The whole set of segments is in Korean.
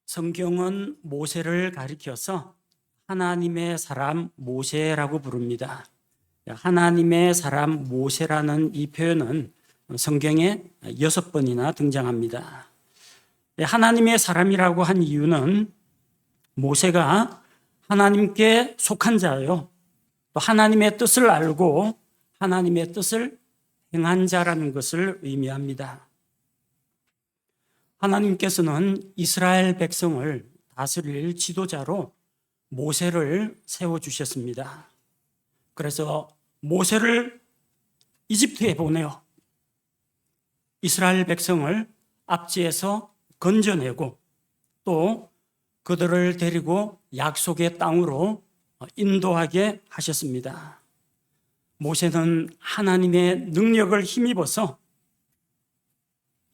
성경은 모세를 가리켜서 하나님의 사람 모세라고 부릅니다. 하나님의 사람 모세라는 이 표현은 성경에 6번이나 등장합니다. 하나님의 사람이라고 한 이유는 모세가 하나님께 속한 자요, 또 하나님의 뜻을 알고 하나님의 뜻을 행한 자라는 것을 의미합니다. 하나님께서는 이스라엘 백성을 다스릴 지도자로 모세를 세워주셨습니다. 그래서 모세를 이집트에 보내어 이스라엘 백성을 압제해서 건져내고 또 그들을 데리고 약속의 땅으로 인도하게 하셨습니다. 모세는 하나님의 능력을 힘입어서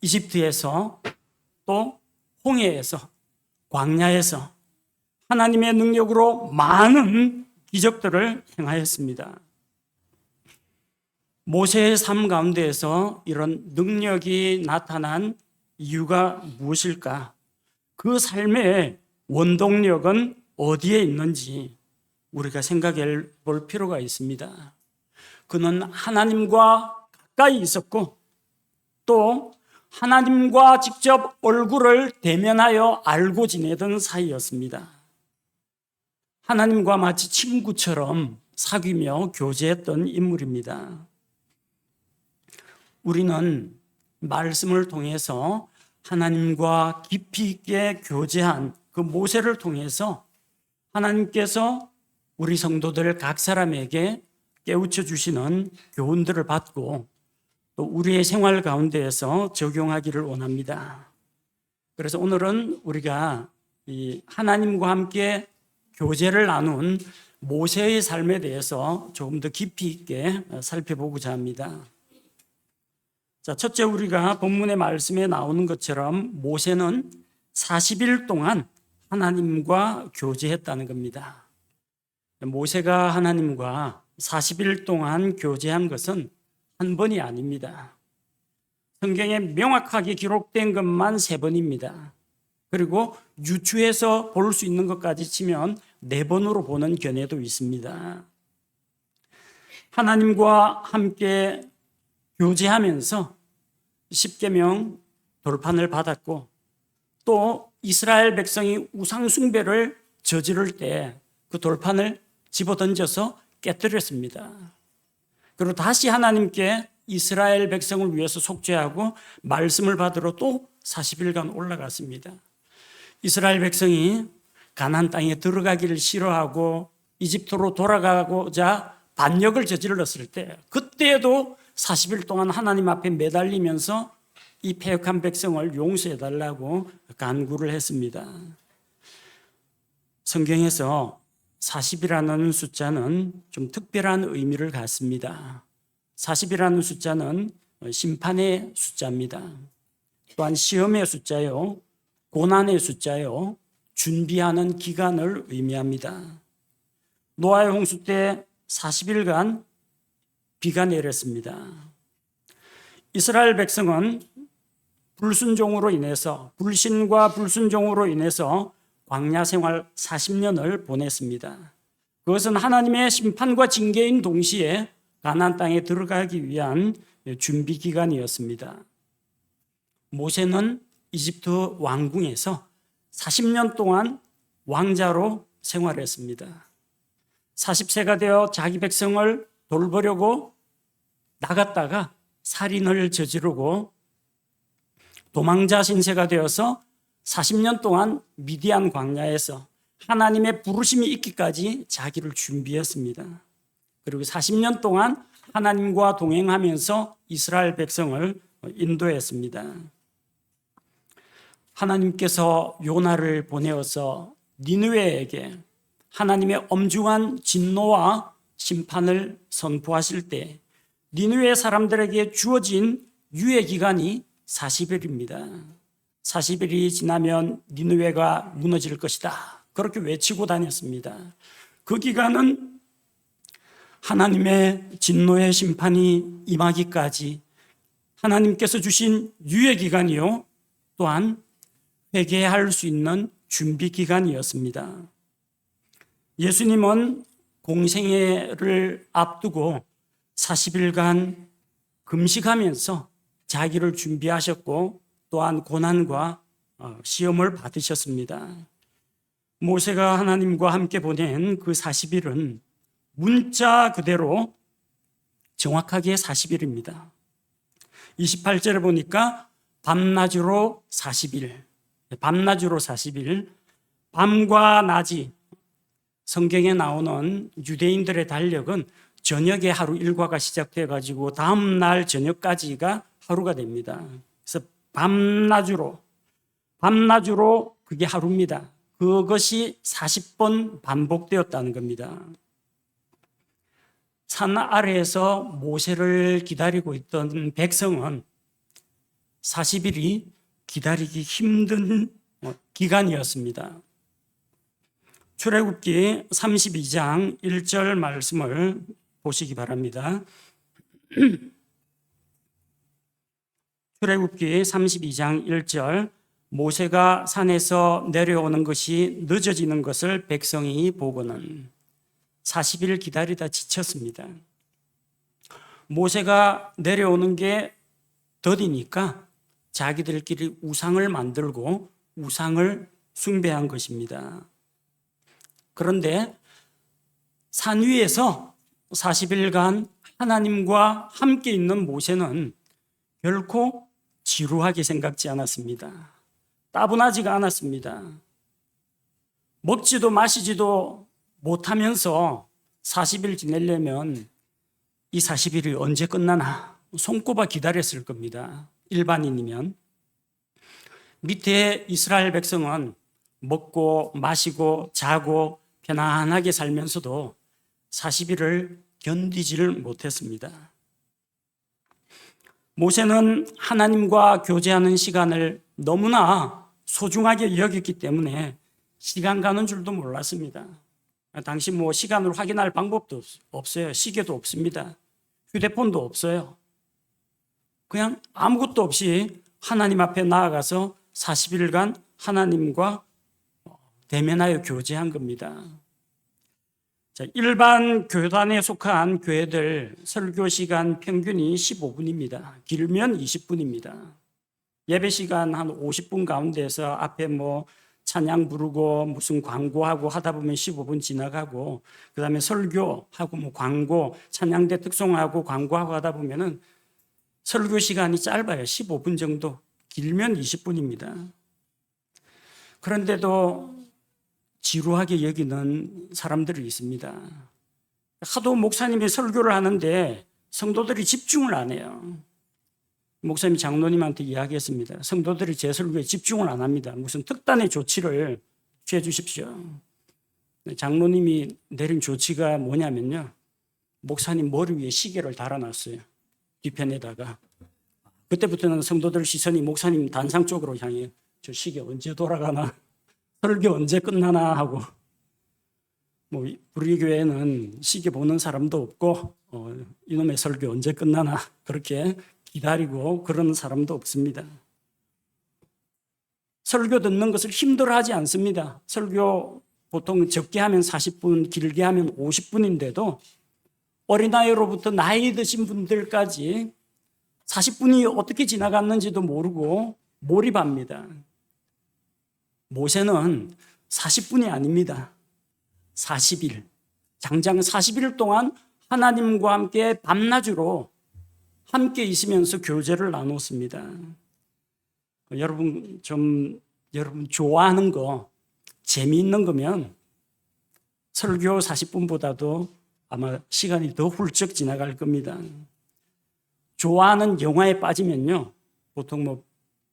이집트에서 또 홍해에서 광야에서 하나님의 능력으로 많은 기적들을 행하였습니다. 모세의 삶 가운데에서 이런 능력이 나타난 이유가 무엇일까? 그 삶의 원동력은 어디에 있는지 우리가 생각해 볼 필요가 있습니다. 그는 하나님과 가까이 있었고 또 하나님과 직접 얼굴을 대면하여 알고 지내던 사이였습니다. 하나님과 마치 친구처럼 사귀며 교제했던 인물입니다. 우리는 말씀을 통해서 하나님과 깊이 있게 교제한 그 모세를 통해서 하나님께서 우리 성도들 각 사람에게 깨우쳐 주시는 교훈들을 받고 또 우리의 생활 가운데에서 적용하기를 원합니다. 그래서 오늘은 우리가 이 하나님과 함께 교제를 나눈 모세의 삶에 대해서 조금 더 깊이 있게 살펴보고자 합니다. 자, 첫째, 우리가 본문의 말씀에 나오는 것처럼 모세는 40일 동안 하나님과 교제했다는 겁니다. 모세가 하나님과 40일 동안 교제한 것은 한 번이 아닙니다. 성경에 명확하게 기록된 것만 3번입니다. 그리고 유추해서 볼 수 있는 것까지 치면 4번으로 보는 견해도 있습니다. 하나님과 함께 교제하면서 십계명 돌판을 받았고 또 이스라엘 백성이 우상 숭배를 저지를 때 그 돌판을 집어던져서 깨뜨렸습니다. 그리고 다시 하나님께 이스라엘 백성을 위해서 속죄하고 말씀을 받으러 또 40일간 올라갔습니다. 이스라엘 백성이 가나안 땅에 들어가기를 싫어하고 이집트로 돌아가고자 반역을 저질렀을 때 그때에도 40일 동안 하나님 앞에 매달리면서 이 패역한 백성을 용서해달라고 간구를 했습니다. 성경에서 40이라는 숫자는 좀 특별한 의미를 갖습니다. 40이라는 숫자는 심판의 숫자입니다. 또한 시험의 숫자요, 고난의 숫자요, 준비하는 기간을 의미합니다. 노아의 홍수 때 40일간 비가 내렸습니다. 이스라엘 백성은 불순종으로 인해서, 불신과 불순종으로 인해서 광야 생활 40년을 보냈습니다. 그것은 하나님의 심판과 징계인 동시에 가나안 땅에 들어가기 위한 준비 기간이었습니다. 모세는 이집트 왕궁에서 40년 동안 왕자로 생활했습니다. 40세가 되어 자기 백성을 돌보려고 나갔다가 살인을 저지르고 도망자 신세가 되어서 40년 동안 미디안 광야에서 하나님의 부르심이 있기까지 자기를 준비했습니다. 그리고 40년 동안 하나님과 동행하면서 이스라엘 백성을 인도했습니다. 하나님께서 요나를 보내어서 니느웨에게 하나님의 엄중한 진노와 심판을 선포하실 때 니느웨 사람들에게 주어진 유예 기간이 40일입니다. 40일이 지나면 니느웨가 무너질 것이다. 그렇게 외치고 다녔습니다. 그 기간은 하나님의 진노의 심판이 임하기까지 하나님께서 주신 유예 기간이요, 또한 회개할 수 있는 준비 기간이었습니다. 예수님은 공생애를 앞두고 40일간 금식하면서 자기를 준비하셨고 또한 고난과 시험을 받으셨습니다. 모세가 하나님과 함께 보낸 그 40일은 문자 그대로 정확하게 40일입니다. 28절에 보니까 밤낮으로 40일, 밤낮으로 40일, 밤과 낮이 성경에 나오는 유대인들의 달력은 저녁에 하루 일과가 시작돼 가지고 다음 날 저녁까지가 하루가 됩니다. 그래서 밤낮으로 그게 하루입니다. 그것이 40번 반복되었다는 겁니다. 산 아래에서 모세를 기다리고 있던 백성은 40일이 기다리기 힘든 기간이었습니다. 출애굽기 32장 1절 말씀을 보시기 바랍니다. 출애굽기 32장 1절, 모세가 산에서 내려오는 것이 늦어지는 것을 백성이 보고는 40일 기다리다 지쳤습니다. 모세가 내려오는 게 더디니까 자기들끼리 우상을 만들고 우상을 숭배한 것입니다. 그런데 산 위에서 40일간 하나님과 함께 있는 모세는 결코 지루하게 생각지 않았습니다. 따분하지가 않았습니다. 먹지도 마시지도 못하면서 40일 지내려면 이 40일이 언제 끝나나 손꼽아 기다렸을 겁니다. 일반인이면. 밑에 이스라엘 백성은 먹고 마시고 자고 편안하게 살면서도 40일을 견디지를 못했습니다. 모세는 하나님과 교제하는 시간을 너무나 소중하게 여겼기 때문에 시간 가는 줄도 몰랐습니다. 당시 시간을 확인할 방법도 없어요. 시계도 없습니다. 휴대폰도 없어요. 그냥 아무것도 없이 하나님 앞에 나아가서 40일간 하나님과 대면하여 교제한 겁니다. 자, 일반 교단에 속한 교회들 설교 시간 평균이 15분입니다. 길면 20분입니다. 예배 시간 한 50분 가운데서 앞에 찬양 부르고 무슨 광고하고 하다 보면 15분 지나가고, 그 다음에 설교하고 광고, 찬양대 특송하고 광고하고 하다 보면은 설교 시간이 짧아요. 15분 정도. 길면 20분입니다. 그런데도 지루하게 여기는 사람들이 있습니다. 하도 목사님이 설교를 하는데 성도들이 집중을 안 해요. 목사님이 장로님한테 이야기했습니다. 성도들이 제 설교에 집중을 안 합니다. 무슨 특단의 조치를 취해 주십시오. 장로님이 내린 조치가 뭐냐면요, 목사님 머리 위에 시계를 달아놨어요. 뒤편에다가. 그때부터는 성도들 시선이 목사님 단상 쪽으로 향해요. 저 시계 언제 돌아가나, 설교 언제 끝나나 하고. 우리 교회는 시계 보는 사람도 없고 이놈의 설교 언제 끝나나 그렇게 기다리고 그러는 사람도 없습니다. 설교 듣는 것을 힘들어하지 않습니다. 설교 보통 적게 하면 40분, 길게 하면 50분인데도 어린아이로부터 나이 드신 분들까지 40분이 어떻게 지나갔는지도 모르고 몰입합니다. 모세는 40분이 아닙니다. 40일, 장장 40일 동안 하나님과 함께 밤낮으로 함께 있으면서 교제를 나눴습니다. 여러분 좋아하는 거, 재미있는 거면 설교 40분보다도 아마 시간이 더 훌쩍 지나갈 겁니다. 좋아하는 영화에 빠지면요, 보통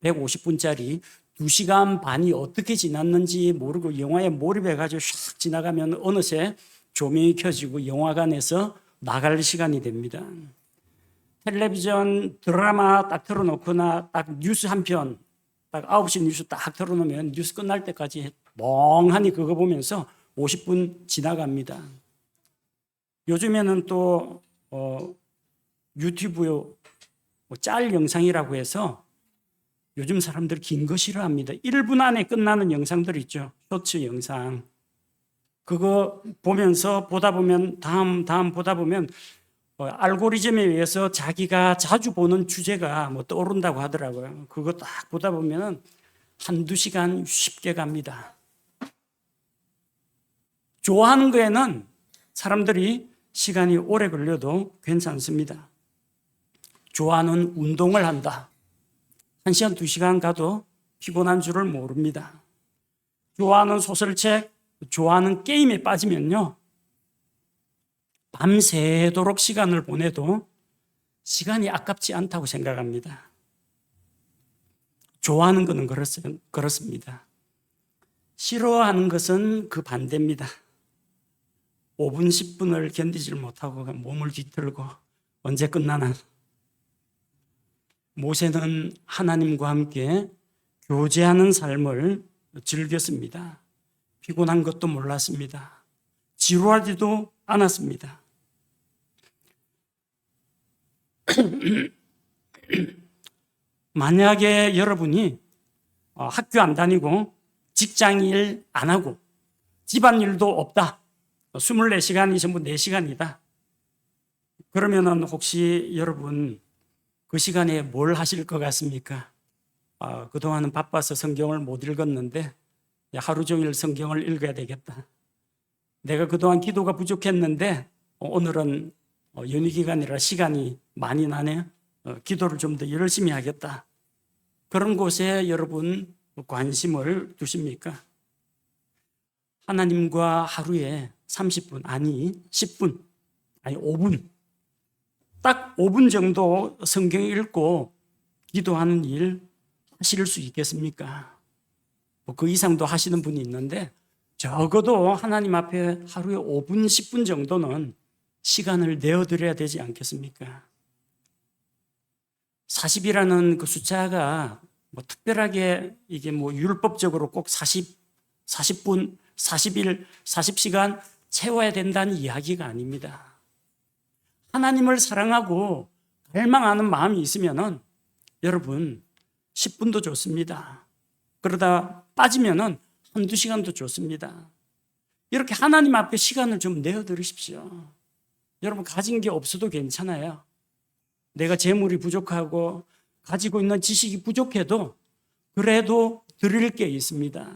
150분짜리 2시간 반이 어떻게 지났는지 모르고 영화에 몰입해가지고 샥 지나가면 어느새 조명이 켜지고 영화관에서 나갈 시간이 됩니다. 텔레비전 드라마 딱 틀어놓거나 딱 뉴스 한 편, 딱 9시 뉴스 딱 틀어놓으면 뉴스 끝날 때까지 멍하니 그거 보면서 50분 지나갑니다. 요즘에는 또 유튜브 짤 영상이라고 해서 요즘 사람들 긴 거 싫어합니다. 1분 안에 끝나는 영상들 있죠. 쇼츠 영상. 그거 보면서 보다 보면 다음 보다 보면 알고리즘에 의해서 자기가 자주 보는 주제가 뭐 떠오른다고 하더라고요. 그거 딱 보다 보면 한두 시간 쉽게 갑니다. 좋아하는 거에는 사람들이 시간이 오래 걸려도 괜찮습니다. 좋아하는 운동을 한다. 1시간, 2시간 가도 피곤한 줄을 모릅니다. 좋아하는 소설책, 좋아하는 게임에 빠지면요. 밤새도록 시간을 보내도 시간이 아깝지 않다고 생각합니다. 좋아하는 것은 그렇습니다. 싫어하는 것은 그 반대입니다. 5분, 10분을 견디질 못하고 몸을 뒤틀고 언제 끝나나. 모세는 하나님과 함께 교제하는 삶을 즐겼습니다. 피곤한 것도 몰랐습니다. 지루하지도 않았습니다. 만약에 여러분이 학교 안 다니고 직장 일 안 하고 집안일도 없다. 24시간이 전부 4시간이다. 그러면은 혹시 여러분 그 시간에 뭘 하실 것 같습니까? 그동안은 바빠서 성경을 못 읽었는데 하루 종일 성경을 읽어야 되겠다. 내가 그동안 기도가 부족했는데 오늘은 연휴 기간이라 시간이 많이 나네. 기도를 좀 더 열심히 하겠다. 그런 곳에 여러분 관심을 두십니까? 하나님과 하루에 30분, 아니 10분, 아니 5분, 딱 5분 정도 성경 읽고 기도하는 일 하실 수 있겠습니까? 그 이상도 하시는 분이 있는데 적어도 하나님 앞에 하루에 5분, 10분 정도는 시간을 내어드려야 되지 않겠습니까? 40이라는 그 숫자가 뭐 특별하게 이게 뭐 율법적으로 꼭 40분, 40일, 40시간 채워야 된다는 이야기가 아닙니다. 하나님을 사랑하고 갈망하는 마음이 있으면은 여러분 10분도 좋습니다. 그러다 빠지면은 한두 시간도 좋습니다. 이렇게 하나님 앞에 시간을 좀 내어드리십시오. 여러분 가진 게 없어도 괜찮아요. 내가 재물이 부족하고 가지고 있는 지식이 부족해도 그래도 드릴 게 있습니다.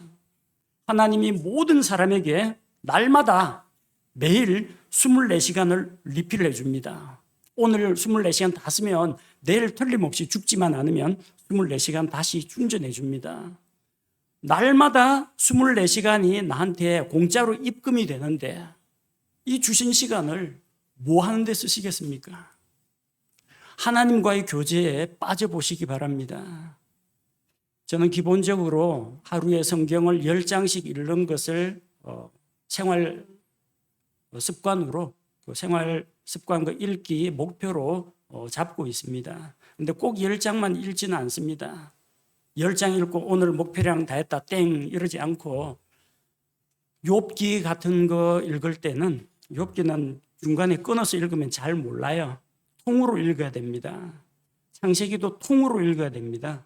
하나님이 모든 사람에게 날마다 매일 24시간을 리필해 줍니다. 오늘 24시간 다 쓰면 내일 틀림없이 죽지만 않으면 24시간 다시 충전해 줍니다. 날마다 24시간이 나한테 공짜로 입금이 되는데 이 주신 시간을 뭐 하는 데 쓰시겠습니까? 하나님과의 교제에 빠져보시기 바랍니다. 저는 기본적으로 하루에 성경을 10장씩 읽는 것을 생활 습관으로, 생활 습관과 읽기 목표로 잡고 있습니다. 근데 꼭 10장만 읽지는 않습니다. 10장 읽고 오늘 목표량 다 했다 땡 이러지 않고 욥기 같은 거 읽을 때는 욥기는 중간에 끊어서 읽으면 잘 몰라요. 통으로 읽어야 됩니다. 창세기도 통으로 읽어야 됩니다.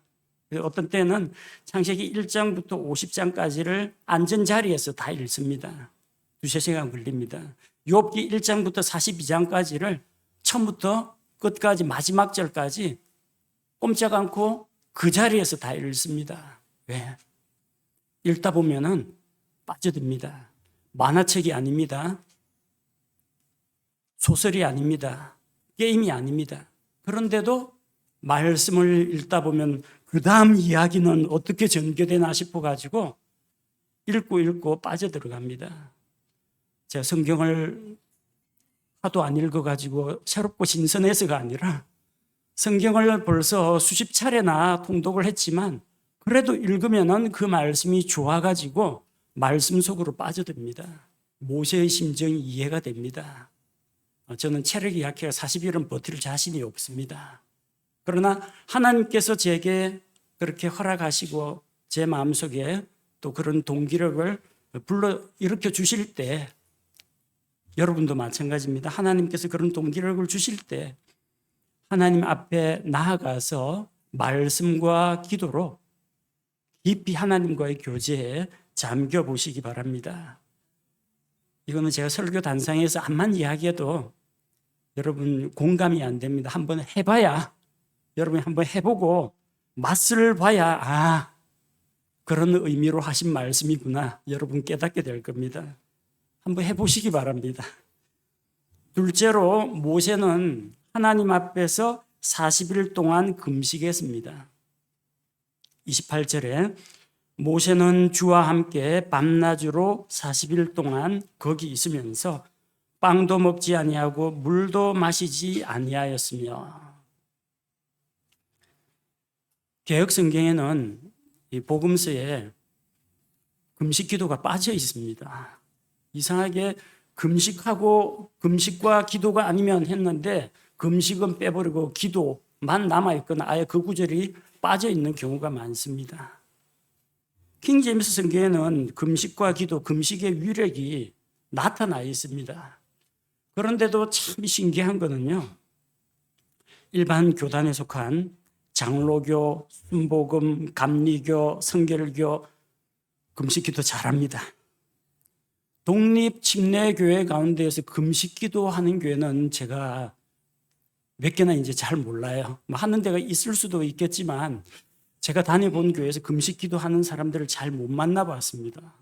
어떤 때는 창세기 1장부터 50장까지를 앉은 자리에서 다 읽습니다. 2-3시간 걸립니다. 욥기 1장부터 42장까지를 처음부터 끝까지 마지막 절까지 꼼짝 않고 그 자리에서 다 읽습니다. 왜? 읽다 보면은 빠져듭니다. 만화책이 아닙니다. 소설이 아닙니다. 게임이 아닙니다. 그런데도 말씀을 읽다 보면 그 다음 이야기는 어떻게 전개되나 싶어가지고 읽고 빠져들어갑니다. 제가 성경을 하도 안 읽어가지고 새롭고 신선해서가 아니라 성경을 벌써 수십 차례나 통독을 했지만 그래도 읽으면은 그 말씀이 좋아가지고 말씀 속으로 빠져듭니다. 모세의 심정이 이해가 됩니다. 저는 체력이 약해서 40일은 버틸 자신이 없습니다. 그러나 하나님께서 제게 그렇게 허락하시고 제 마음속에 또 그런 동기력을 불러 일으켜 주실 때 여러분도 마찬가지입니다. 하나님께서 그런 동기력을 주실 때 하나님 앞에 나아가서 말씀과 기도로 깊이 하나님과의 교제에 잠겨 보시기 바랍니다. 이거는 제가 설교 단상에서 암만 이야기해도 여러분 공감이 안 됩니다. 한번 해봐야, 여러분이 한번 해보고 맛을 봐야 그런 의미로 하신 말씀이구나 여러분 깨닫게 될 겁니다. 한번 해보시기 바랍니다. 둘째로 모세는 하나님 앞에서 40일 동안 금식했습니다. 28절에 모세는 주와 함께 밤낮으로 40일 동안 거기 있으면서 빵도 먹지 아니하고 물도 마시지 아니하였으며, 개역 성경에는 이 복음서에 금식 기도가 빠져 있습니다. 이상하게 금식과 기도가 아니면 했는데 금식은 빼버리고 기도만 남아있거나 아예 그 구절이 빠져 있는 경우가 많습니다. 킹 제임스 성경에는 금식과 기도, 금식의 위력이 나타나 있습니다. 그런데도 참 신기한 거는요, 일반 교단에 속한 장로교, 순복음, 감리교, 성결교 금식기도 잘합니다. 독립 침례교회 가운데에서 금식기도 하는 교회는 제가 몇 개나 이제 잘 몰라요. 하는 데가 있을 수도 있겠지만 제가 다녀본 교회에서 금식기도 하는 사람들을 잘 못 만나봤습니다.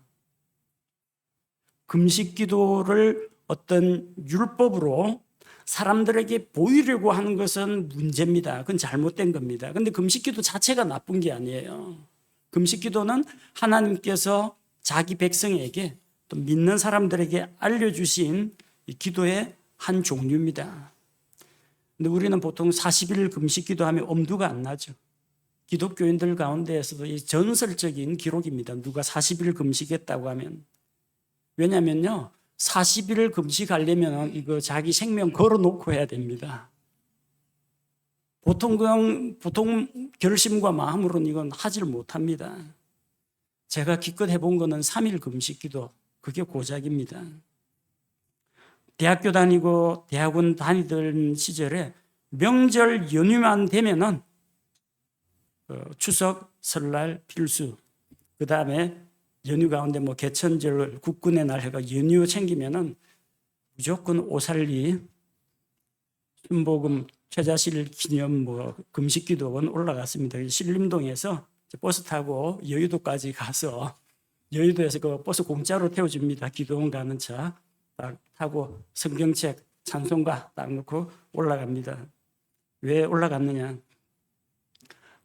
금식기도를 어떤 율법으로 사람들에게 보이려고 하는 것은 문제입니다. 그건 잘못된 겁니다. 그런데 금식기도 자체가 나쁜 게 아니에요. 금식기도는 하나님께서 자기 백성에게 또 믿는 사람들에게 알려주신 기도의 한 종류입니다. 근데 우리는 보통 40일 금식기도 하면 엄두가 안 나죠. 기독교인들 가운데에서도 이 전설적인 기록입니다. 누가 40일 금식했다고 하면. 왜냐면요, 40일을 금식하려면 이거 자기 생명 걸어놓고 해야 됩니다. 보통 결심과 마음으로는 이건 하질 못합니다. 제가 기껏 해본 거는 3일 금식기도, 그게 고작입니다. 대학교 다니고 대학원 다니던 시절에 명절 연휴만 되면은 추석, 설날 필수, 그 다음에 연휴 가운데 개천절, 국군의 날 해가 연휴 챙기면은 무조건 오살리, 순복음, 최자실 기념 금식기도원 올라갔습니다. 신림동에서 버스 타고 여의도까지 가서 여의도에서 그 버스 공짜로 태워줍니다. 기도원 가는 차 딱 타고 성경책, 찬송가 딱 놓고 올라갑니다. 왜 올라갔느냐?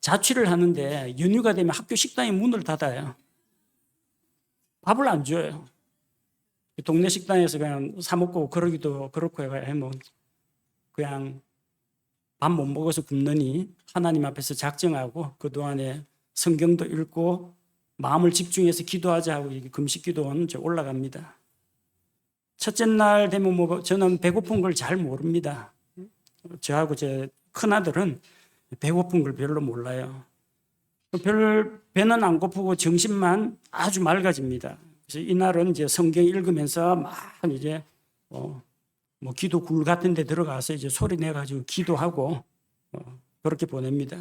자취를 하는데 연휴가 되면 학교 식당이 문을 닫아요. 밥을 안 줘요. 동네 식당에서 그냥 사 먹고 그러기도 그렇고 해가 그냥 밥 못 먹어서 굶느니 하나님 앞에서 작정하고 그동안에 성경도 읽고 마음을 집중해서 기도하자 하고 금식기도원 올라갑니다. 첫째 날 되면 저는 배고픈 걸 잘 모릅니다. 저하고 제 큰아들은 배고픈 걸 별로 몰라요. 배는 안 고프고 정신만 아주 맑아집니다. 그래서 이날은 이제 성경 읽으면서 막 이제 기도 굴 같은 데 들어가서 이제 소리 내가지고 기도하고 그렇게 보냅니다.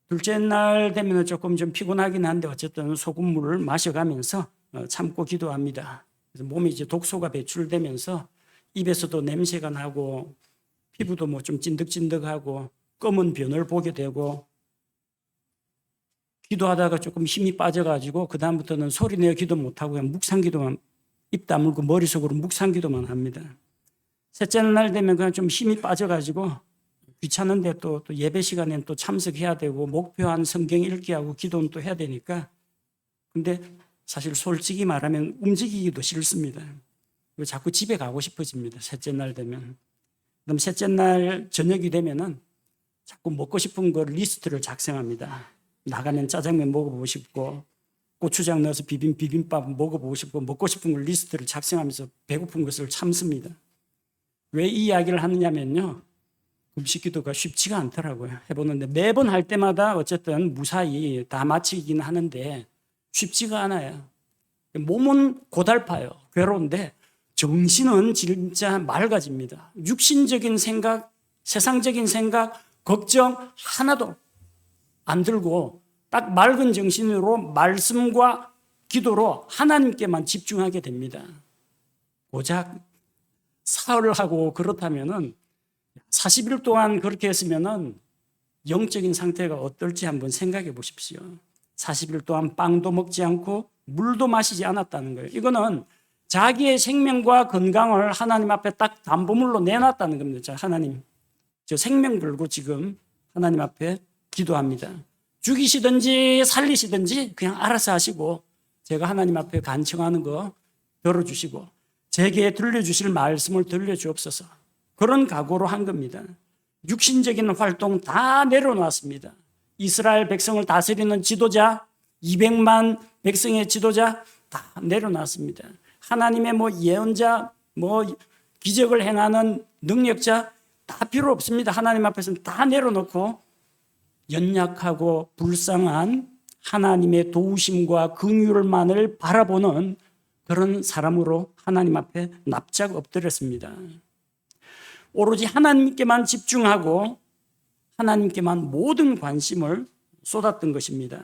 둘째 날 되면 조금 좀 피곤하긴 한데 어쨌든 소금물을 마셔가면서 참고 기도합니다. 그래서 몸에 이제 독소가 배출되면서 입에서도 냄새가 나고 피부도 좀 찐득찐득하고 검은 변을 보게 되고 기도하다가 조금 힘이 빠져가지고 그 다음부터는 소리 내어 기도 못하고 그냥 묵상기도만, 입 다물고 머릿속으로 묵상기도만 합니다. 셋째 날 되면 그냥 좀 힘이 빠져가지고 귀찮은데 또 예배 시간엔 또 참석해야 되고 목표한 성경 읽기하고 기도는 또 해야 되니까, 근데 사실 솔직히 말하면 움직이기도 싫습니다. 자꾸 집에 가고 싶어집니다. 셋째 날 되면. 그럼 셋째 날 저녁이 되면은 자꾸 먹고 싶은 거 리스트를 작성합니다. 나가면 짜장면 먹어보고 싶고 고추장 넣어서 비빔밥 먹어보고 싶고 먹고 싶은 걸 리스트를 작성하면서 배고픈 것을 참습니다. 왜 이 이야기를 하느냐면요, 금식기도가 쉽지가 않더라고요. 해보는데 매번 할 때마다 어쨌든 무사히 다 마치긴 하는데 쉽지가 않아요. 몸은 고달파요. 괴로운데 정신은 진짜 맑아집니다. 육신적인 생각, 세상적인 생각, 걱정 하나도. 안 들고 딱 맑은 정신으로 말씀과 기도로 하나님께만 집중하게 됩니다. 고작 사흘하고 그렇다면은 40일 동안 그렇게 했으면은 영적인 상태가 어떨지 한번 생각해 보십시오. 40일 동안 빵도 먹지 않고 물도 마시지 않았다는 거예요. 이거는 자기의 생명과 건강을 하나님 앞에 딱 담보물로 내놨다는 겁니다. 자, 하나님, 저 생명 걸고 지금 하나님 앞에 기도합니다. 죽이시든지 살리시든지 그냥 알아서 하시고 제가 하나님 앞에 간청하는 거 들어주시고 제게 들려주실 말씀을 들려주옵소서. 그런 각오로 한 겁니다. 육신적인 활동 다 내려놨습니다. 이스라엘 백성을 다스리는 지도자, 200만 백성의 지도자 다 내려놨습니다. 하나님의 예언자, 기적을 행하는 능력자 다 필요 없습니다. 하나님 앞에서는 다 내려놓고 연약하고 불쌍한 하나님의 도우심과 긍휼만을 바라보는 그런 사람으로 하나님 앞에 납작 엎드렸습니다. 오로지 하나님께만 집중하고 하나님께만 모든 관심을 쏟았던 것입니다.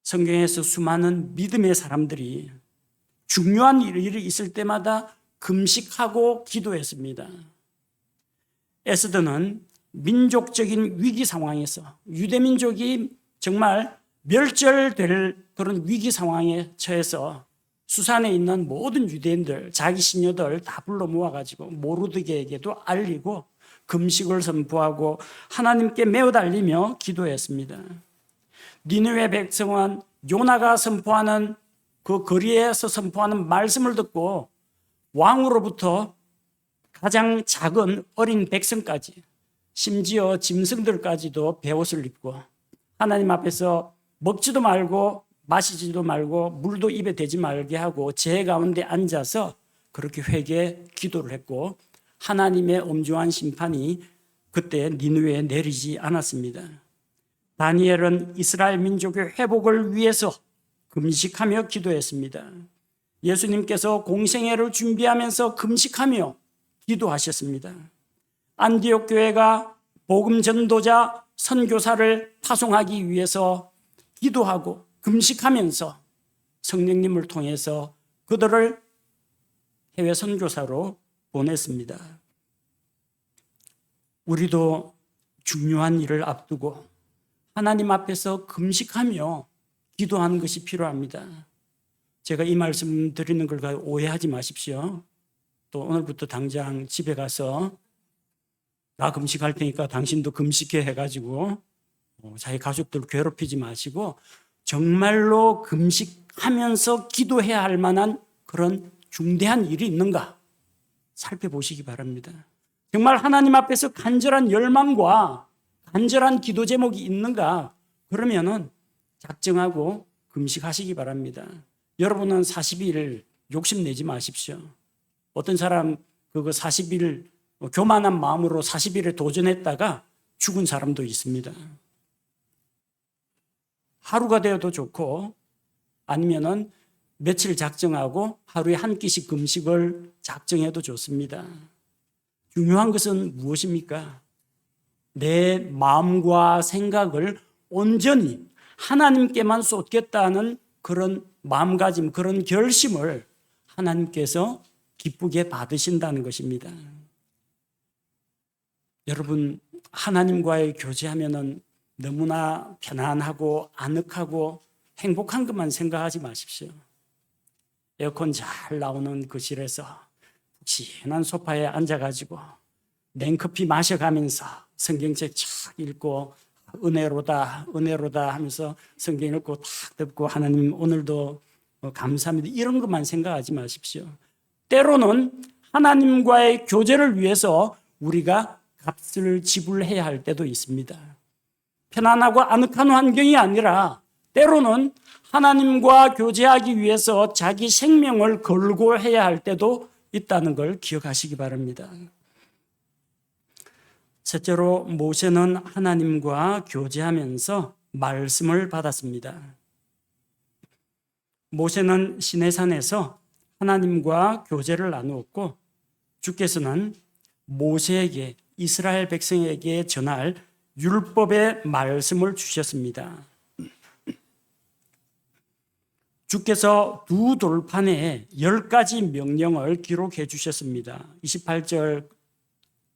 성경에서 수많은 믿음의 사람들이 중요한 일이 있을 때마다 금식하고 기도했습니다. 에스더는 민족적인 위기 상황에서 유대민족이 정말 멸절될 그런 위기 상황에 처해서 수산에 있는 모든 유대인들, 자기 시녀들 다 불러 모아가지고 모르드게에게도 알리고 금식을 선포하고 하나님께 매어 달리며 기도했습니다. 니느웨 백성은 요나가 선포하는 그 거리에서 선포하는 말씀을 듣고 왕으로부터 가장 작은 어린 백성까지 심지어 짐승들까지도 베옷을 입고 하나님 앞에서 먹지도 말고 마시지도 말고 물도 입에 대지 말게 하고 제 가운데 앉아서 그렇게 회개 기도를 했고 하나님의 엄중한 심판이 그때 니느웨에 내리지 않았습니다. 다니엘은 이스라엘 민족의 회복을 위해서 금식하며 기도했습니다. 예수님께서 공생애를 준비하면서 금식하며 기도하셨습니다. 안디옥 교회가 복음 전도자 선교사를 파송하기 위해서 기도하고 금식하면서 성령님을 통해서 그들을 해외 선교사로 보냈습니다. 우리도 중요한 일을 앞두고 하나님 앞에서 금식하며 기도하는 것이 필요합니다. 제가 이 말씀 드리는 걸 오해하지 마십시오. 또 오늘부터 당장 집에 가서 나 금식할 테니까 당신도 금식해 해가지고 자기 가족들 괴롭히지 마시고 정말로 금식하면서 기도해야 할 만한 그런 중대한 일이 있는가 살펴보시기 바랍니다. 정말 하나님 앞에서 간절한 열망과 간절한 기도 제목이 있는가 그러면은 작정하고 금식하시기 바랍니다. 여러분은 40일 욕심내지 마십시오. 어떤 사람 그거 40일 교만한 마음으로 40일에 도전했다가 죽은 사람도 있습니다. 하루가 되어도 좋고 아니면은 며칠 작정하고 하루에 한 끼씩 금식을 작정해도 좋습니다. 중요한 것은 무엇입니까? 내 마음과 생각을 온전히 하나님께만 쏟겠다는 그런 마음가짐, 그런 결심을 하나님께서 기쁘게 받으신다는 것입니다. 여러분, 하나님과의 교제하면은 너무나 편안하고 아늑하고 행복한 것만 생각하지 마십시오. 에어컨 잘 나오는 거실에서 푹신한 소파에 앉아가지고 냉커피 마셔가면서 성경책 쫙 읽고 은혜로다 은혜로다 하면서 성경 읽고 탁 듣고 하나님 오늘도 감사합니다 이런 것만 생각하지 마십시오. 때로는 하나님과의 교제를 위해서 우리가 값을 지불해야 할 때도 있습니다. 편안하고 아늑한 환경이 아니라 때로는 하나님과 교제하기 위해서 자기 생명을 걸고 해야 할 때도 있다는 걸 기억하시기 바랍니다. 셋째로 모세는 하나님과 교제하면서 말씀을 받았습니다. 모세는 시내산에서 하나님과 교제를 나누었고 주께서는 모세에게 이스라엘 백성에게 전할 율법의 말씀을 주셨습니다. 주께서 두 돌판에 10가지 명령을 기록해 주셨습니다. 28절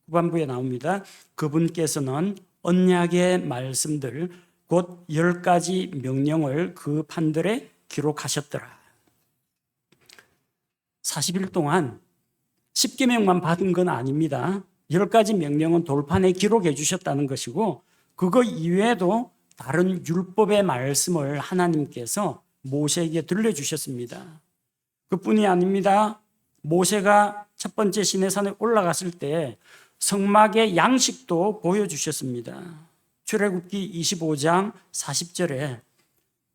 후반부에 나옵니다. 그분께서는 언약의 말씀들 곧 10가지 명령을 그 판들에 기록하셨더라. 40일 동안 10계명만 받은 건 아닙니다. 10가지 명령은 돌판에 기록해 주셨다는 것이고 그거 이외에도 다른 율법의 말씀을 하나님께서 모세에게 들려주셨습니다. 그뿐이 아닙니다. 모세가 첫 번째 시내산에 올라갔을 때 성막의 양식도 보여주셨습니다. 출애굽기 25장 40절에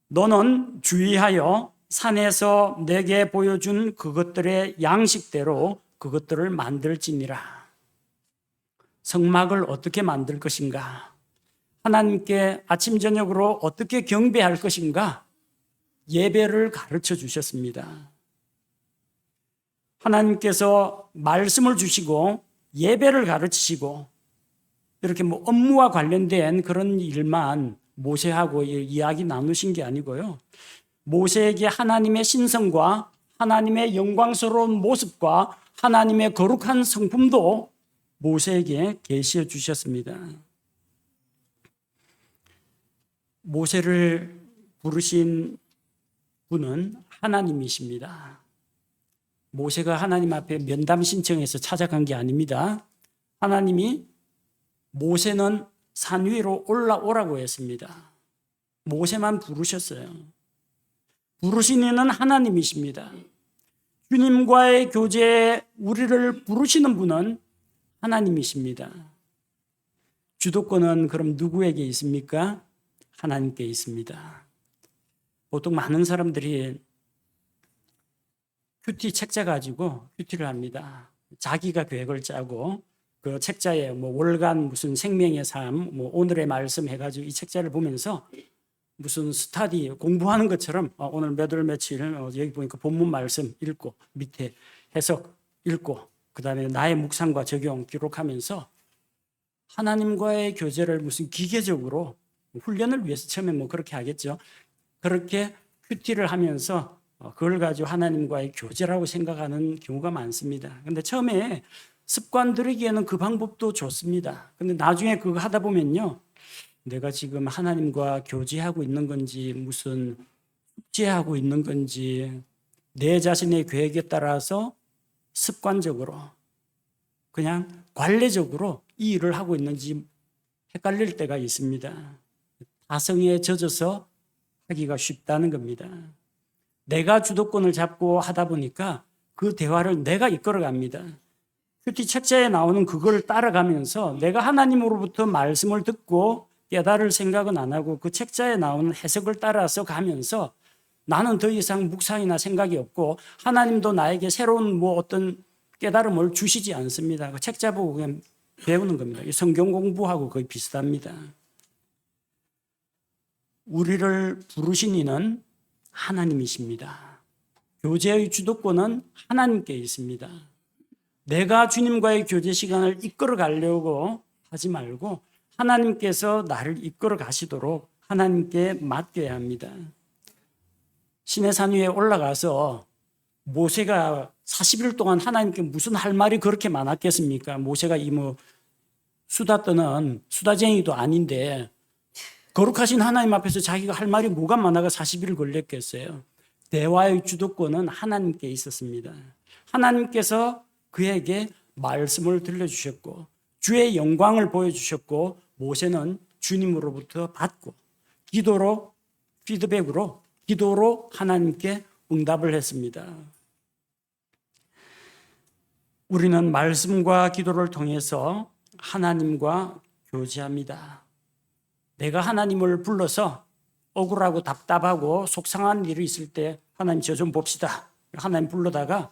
너는 주의하여 산에서 내게 보여준 그것들의 양식대로 그것들을 만들지니라. 성막을 어떻게 만들 것인가? 하나님께 아침 저녁으로 어떻게 경배할 것인가? 예배를 가르쳐 주셨습니다. 하나님께서 말씀을 주시고 예배를 가르치시고 이렇게 업무와 관련된 그런 일만 모세하고 이야기 나누신 게 아니고요. 모세에게 하나님의 신성과 하나님의 영광스러운 모습과 하나님의 거룩한 성품도 모세에게 계시해 주셨습니다. 모세를 부르신 분은 하나님이십니다. 모세가 하나님 앞에 면담 신청해서 찾아간 게 아닙니다. 하나님이 모세는 산 위로 올라오라고 했습니다. 모세만 부르셨어요. 부르신 이는 하나님이십니다. 주님과의 교제에 우리를 부르시는 분은 하나님이십니다. 주도권은 그럼 누구에게 있습니까? 하나님께 있습니다. 보통 많은 사람들이 큐티 책자 가지고 큐티를 합니다. 자기가 계획을 짜고 그 책자에 월간 무슨 생명의 삶, 오늘의 말씀 해가지고 이 책자를 보면서 무슨 스터디 공부하는 것처럼 오늘 몇 월 며칠 여기 보니까 본문 말씀 읽고 밑에 해석 읽고 그다음에 나의 묵상과 적용 기록하면서 하나님과의 교제를 무슨 기계적으로 훈련을 위해서 처음에 그렇게 하겠죠. 그렇게 큐티를 하면서 그걸 가지고 하나님과의 교제라고 생각하는 경우가 많습니다. 근데 처음에 습관 들이기에는 그 방법도 좋습니다. 근데 나중에 그거 하다 보면요. 내가 지금 하나님과 교제하고 있는 건지 무슨 숙제하고 있는 건지 내 자신의 계획에 따라서 습관적으로 그냥 관례적으로 이 일을 하고 있는지 헷갈릴 때가 있습니다. 다성에 젖어서 하기가 쉽다는 겁니다. 내가 주도권을 잡고 하다 보니까 그 대화를 내가 이끌어갑니다. 큐티 책자에 나오는 그걸 따라가면서 내가 하나님으로부터 말씀을 듣고 깨달을 생각은 안 하고 그 책자에 나오는 해석을 따라서 가면서 나는 더 이상 묵상이나 생각이 없고 하나님도 나에게 새로운 어떤 깨달음을 주시지 않습니다. 그 책자 보고 그냥 배우는 겁니다. 성경 공부하고 거의 비슷합니다. 우리를 부르신 이는 하나님이십니다. 교제의 주도권은 하나님께 있습니다. 내가 주님과의 교제 시간을 이끌어 가려고 하지 말고 하나님께서 나를 이끌어 가시도록 하나님께 맡겨야 합니다. 시내산 위에 올라가서 모세가 40일 동안 하나님께 무슨 할 말이 그렇게 많았겠습니까? 모세가 수다 떠는 수다쟁이도 아닌데 거룩하신 하나님 앞에서 자기가 할 말이 뭐가 많아가 40일 걸렸겠어요. 대화의 주도권은 하나님께 있었습니다. 하나님께서 그에게 말씀을 들려주셨고 주의 영광을 보여주셨고 모세는 주님으로부터 받고 기도로 피드백으로 기도로 하나님께 응답을 했습니다. 우리는 말씀과 기도를 통해서 하나님과 교제합니다. 내가 하나님을 불러서 억울하고 답답하고 속상한 일이 있을 때 하나님 저 좀 봅시다. 하나님 불러다가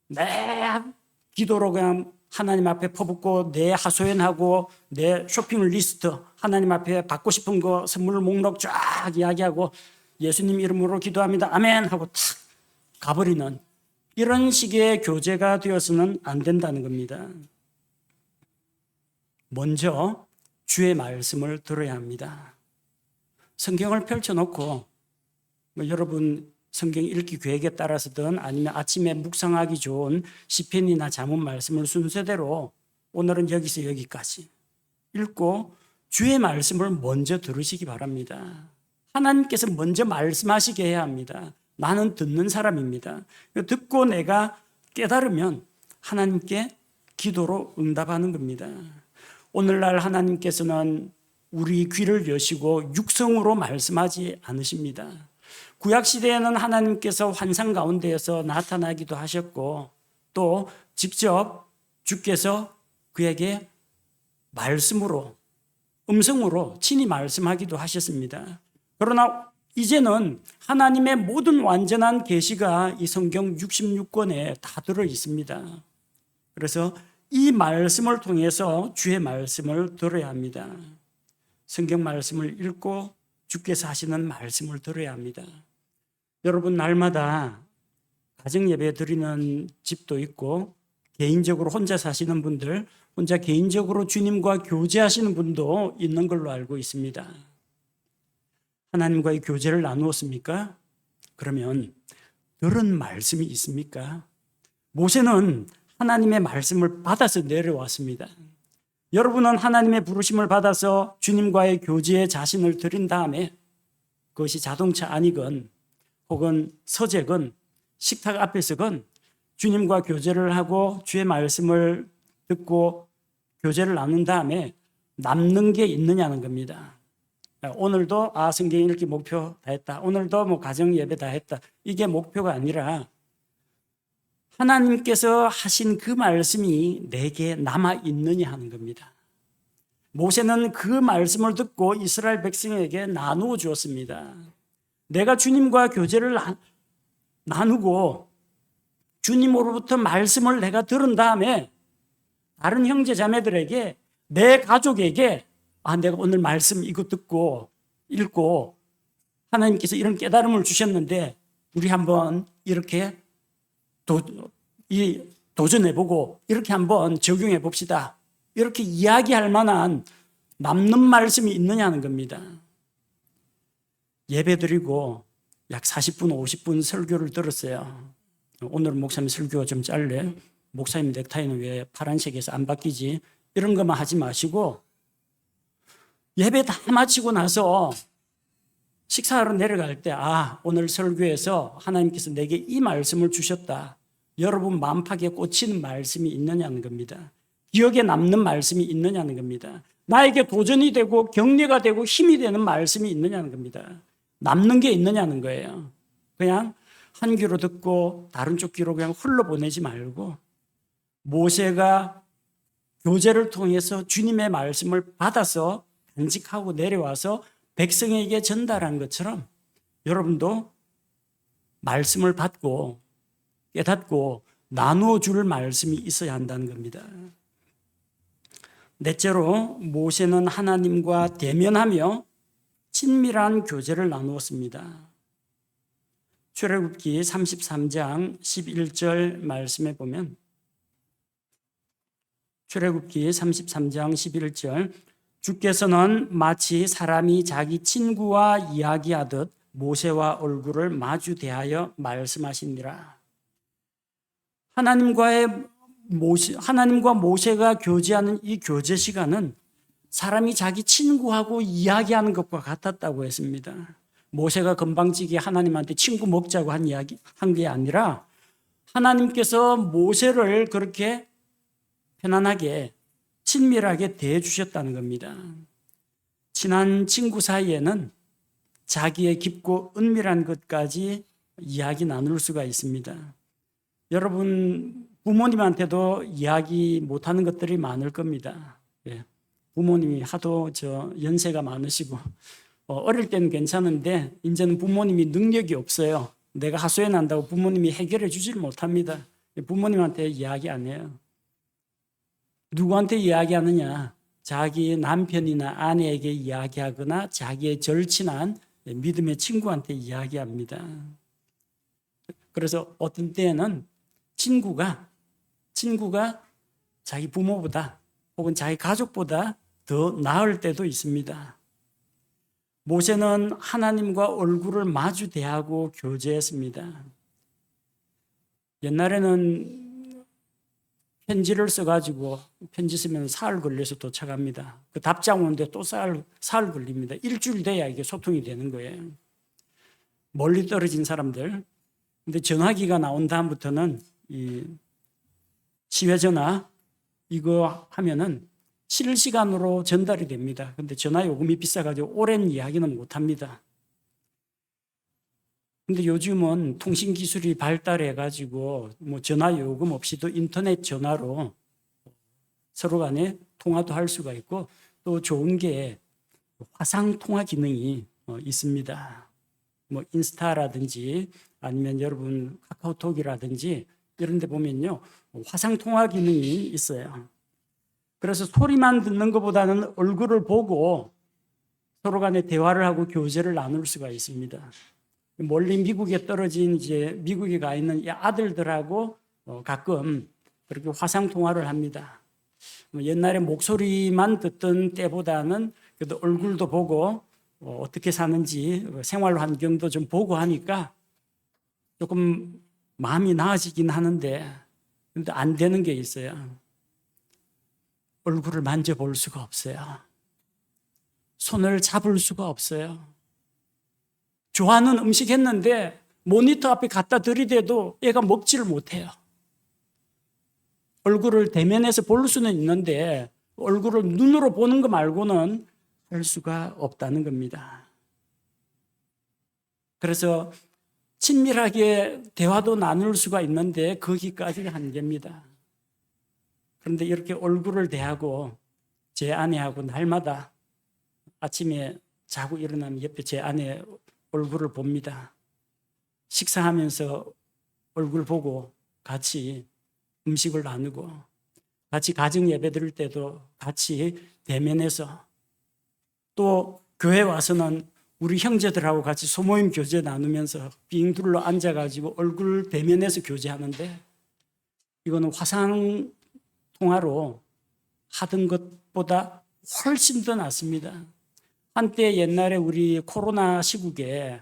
내 기도로 그냥 하나님 앞에 퍼붓고 내 하소연하고 내 쇼핑 리스트 하나님 앞에 받고 싶은 거 선물 목록 쫙 이야기하고 예수님 이름으로 기도합니다. 아멘 하고 탁 가버리는 이런 식의 교제가 되어서는 안 된다는 겁니다. 먼저 주의 말씀을 들어야 합니다. 성경을 펼쳐놓고 여러분 성경 읽기 계획에 따라서든 아니면 아침에 묵상하기 좋은 시편이나 잠언 말씀을 순서대로 오늘은 여기서 여기까지 읽고 주의 말씀을 먼저 들으시기 바랍니다. 하나님께서 먼저 말씀하시게 해야 합니다. 나는 듣는 사람입니다. 듣고 내가 깨달으면 하나님께 기도로 응답하는 겁니다. 오늘날 하나님께서는 우리 귀를 여시고 육성으로 말씀하지 않으십니다. 구약시대에는 하나님께서 환상 가운데에서 나타나기도 하셨고 또 직접 주께서 그에게 말씀으로 음성으로 친히 말씀하기도 하셨습니다. 그러나 이제는 하나님의 모든 완전한 계시가 이 성경 66권에 다 들어 있습니다. 그래서 이 말씀을 통해서 주의 말씀을 들어야 합니다. 성경 말씀을 읽고 주께서 하시는 말씀을 들어야 합니다. 여러분 날마다 가정 예배 드리는 집도 있고 개인적으로 혼자 사시는 분들, 혼자 개인적으로 주님과 교제하시는 분도 있는 걸로 알고 있습니다. 하나님과의 교제를 나누었습니까? 그러면 들은 말씀이 있습니까? 모세는 하나님의 말씀을 받아서 내려왔습니다. 여러분은 하나님의 부르심을 받아서 주님과의 교제에 자신을 드린 다음에 그것이 자동차 안이건 혹은 서재건 식탁 앞에서건 주님과 교제를 하고 주의 말씀을 듣고 교제를 나눈 다음에 남는 게 있느냐는 겁니다. 오늘도 성경 읽기 목표 다 했다. 오늘도 가정 예배 다 했다. 이게 목표가 아니라 하나님께서 하신 그 말씀이 내게 남아 있느냐 하는 겁니다. 모세는 그 말씀을 듣고 이스라엘 백성에게 나누어 주었습니다. 내가 주님과 교제를 나누고 주님으로부터 말씀을 내가 들은 다음에 다른 형제 자매들에게 내 가족에게 내가 오늘 말씀 이거 듣고 읽고 하나님께서 이런 깨달음을 주셨는데 우리 한번 이렇게 도전해보고 이렇게 한번 적용해 봅시다. 이렇게 이야기할 만한 남는 말씀이 있느냐는 겁니다. 예배 드리고 약 40분, 50분 설교를 들었어요. 오늘 목사님 설교가 좀 짧네. 목사님 넥타이는 왜 파란색에서 안 바뀌지? 이런 것만 하지 마시고 예배 다 마치고 나서 식사하러 내려갈 때 오늘 설교에서 하나님께서 내게 이 말씀을 주셨다. 여러분 마음팍에 꽂히는 말씀이 있느냐는 겁니다. 기억에 남는 말씀이 있느냐는 겁니다. 나에게 도전이 되고 격려가 되고 힘이 되는 말씀이 있느냐는 겁니다. 남는 게 있느냐는 거예요. 그냥 한 귀로 듣고 다른 쪽 귀로 그냥 흘러보내지 말고 모세가 교제를 통해서 주님의 말씀을 받아서 간직하고 내려와서 백성에게 전달한 것처럼 여러분도 말씀을 받고 깨닫고 나누어 줄 말씀이 있어야 한다는 겁니다. 넷째로 모세는 하나님과 대면하며 친밀한 교제를 나누었습니다. 출애굽기 33장 11절 말씀에 보면 출애굽기 33장 11절 주께서는 마치 사람이 자기 친구와 이야기하듯 모세와 얼굴을 마주 대하여 말씀하시니라. 하나님과 모세가 교제하는 이 교제 시간은 사람이 자기 친구하고 이야기하는 것과 같았다고 했습니다. 모세가 건방지게 하나님한테 친구 먹자고 한 게 아니라 하나님께서 모세를 그렇게 편안하게 친밀하게 대해주셨다는 겁니다. 친한 친구 사이에는 자기의 깊고 은밀한 것까지 이야기 나눌 수가 있습니다. 여러분 부모님한테도 이야기 못하는 것들이 많을 겁니다. 부모님이 하도 연세가 많으시고 어릴 때는 괜찮은데 이제는 부모님이 능력이 없어요. 내가 하소연한다고 부모님이 해결해 주질 못합니다. 부모님한테 이야기 안 해요. 누구한테 이야기하느냐? 자기 남편이나 아내에게 이야기하거나 자기의 절친한 믿음의 친구한테 이야기합니다. 그래서 어떤 때에는 친구가 자기 부모보다 혹은 자기 가족보다 더 나을 때도 있습니다. 모세는 하나님과 얼굴을 마주 대하고 교제했습니다. 옛날에는 편지를 써가지고 편지 쓰면 사흘 걸려서 도착합니다. 그 답장 오는데 또 사흘 걸립니다. 일주일 돼야 이게 소통이 되는 거예요. 멀리 떨어진 사람들. 근데 전화기가 나온 다음부터는 이 시외전화 이거 하면은 실시간으로 전달이 됩니다. 근데 전화 요금이 비싸가지고 오랜 이야기는 못 합니다. 근데 요즘은 통신 기술이 발달해가지고 뭐 전화 요금 없이도 인터넷 전화로 서로 간에 통화도 할 수가 있고 또 좋은 게 화상 통화 기능이 있습니다. 뭐 인스타라든지 아니면 여러분 카카오톡이라든지 이런 데 보면요. 화상 통화 기능이 있어요. 그래서 소리만 듣는 것보다는 얼굴을 보고 서로 간에 대화를 하고 교제를 나눌 수가 있습니다. 멀리 미국에 떨어진 이제 미국에 가 있는 이 아들들하고 가끔 그렇게 화상 통화를 합니다. 옛날에 목소리만 듣던 때보다는 그래도 얼굴도 보고 어떻게 사는지 생활 환경도 좀 보고 하니까 조금 마음이 나아지긴 하는데 근데 안 되는 게 있어요. 얼굴을 만져볼 수가 없어요. 손을 잡을 수가 없어요. 좋아하는 음식 했는데 모니터 앞에 갖다 들이대도 얘가 먹지를 못해요. 얼굴을 대면해서 볼 수는 있는데 얼굴을 눈으로 보는 거 말고는 할 수가 없다는 겁니다. 그래서 친밀하게 대화도 나눌 수가 있는데 거기까지가 한계입니다. 그런데 이렇게 얼굴을 대하고 제 아내하고 날마다 아침에 자고 일어나면 옆에 제 아내 얼굴을 봅니다. 식사하면서 얼굴 보고 같이 음식을 나누고 같이 가정 예배 드릴 때도 같이 대면해서 또 교회 와서는 우리 형제들하고 같이 소모임 교제 나누면서 빙 둘러 앉아가지고 얼굴 대면해서 교제하는데 이거는 화상 통화로 하던 것보다 훨씬 더 낫습니다. 한때 옛날에 우리 코로나 시국에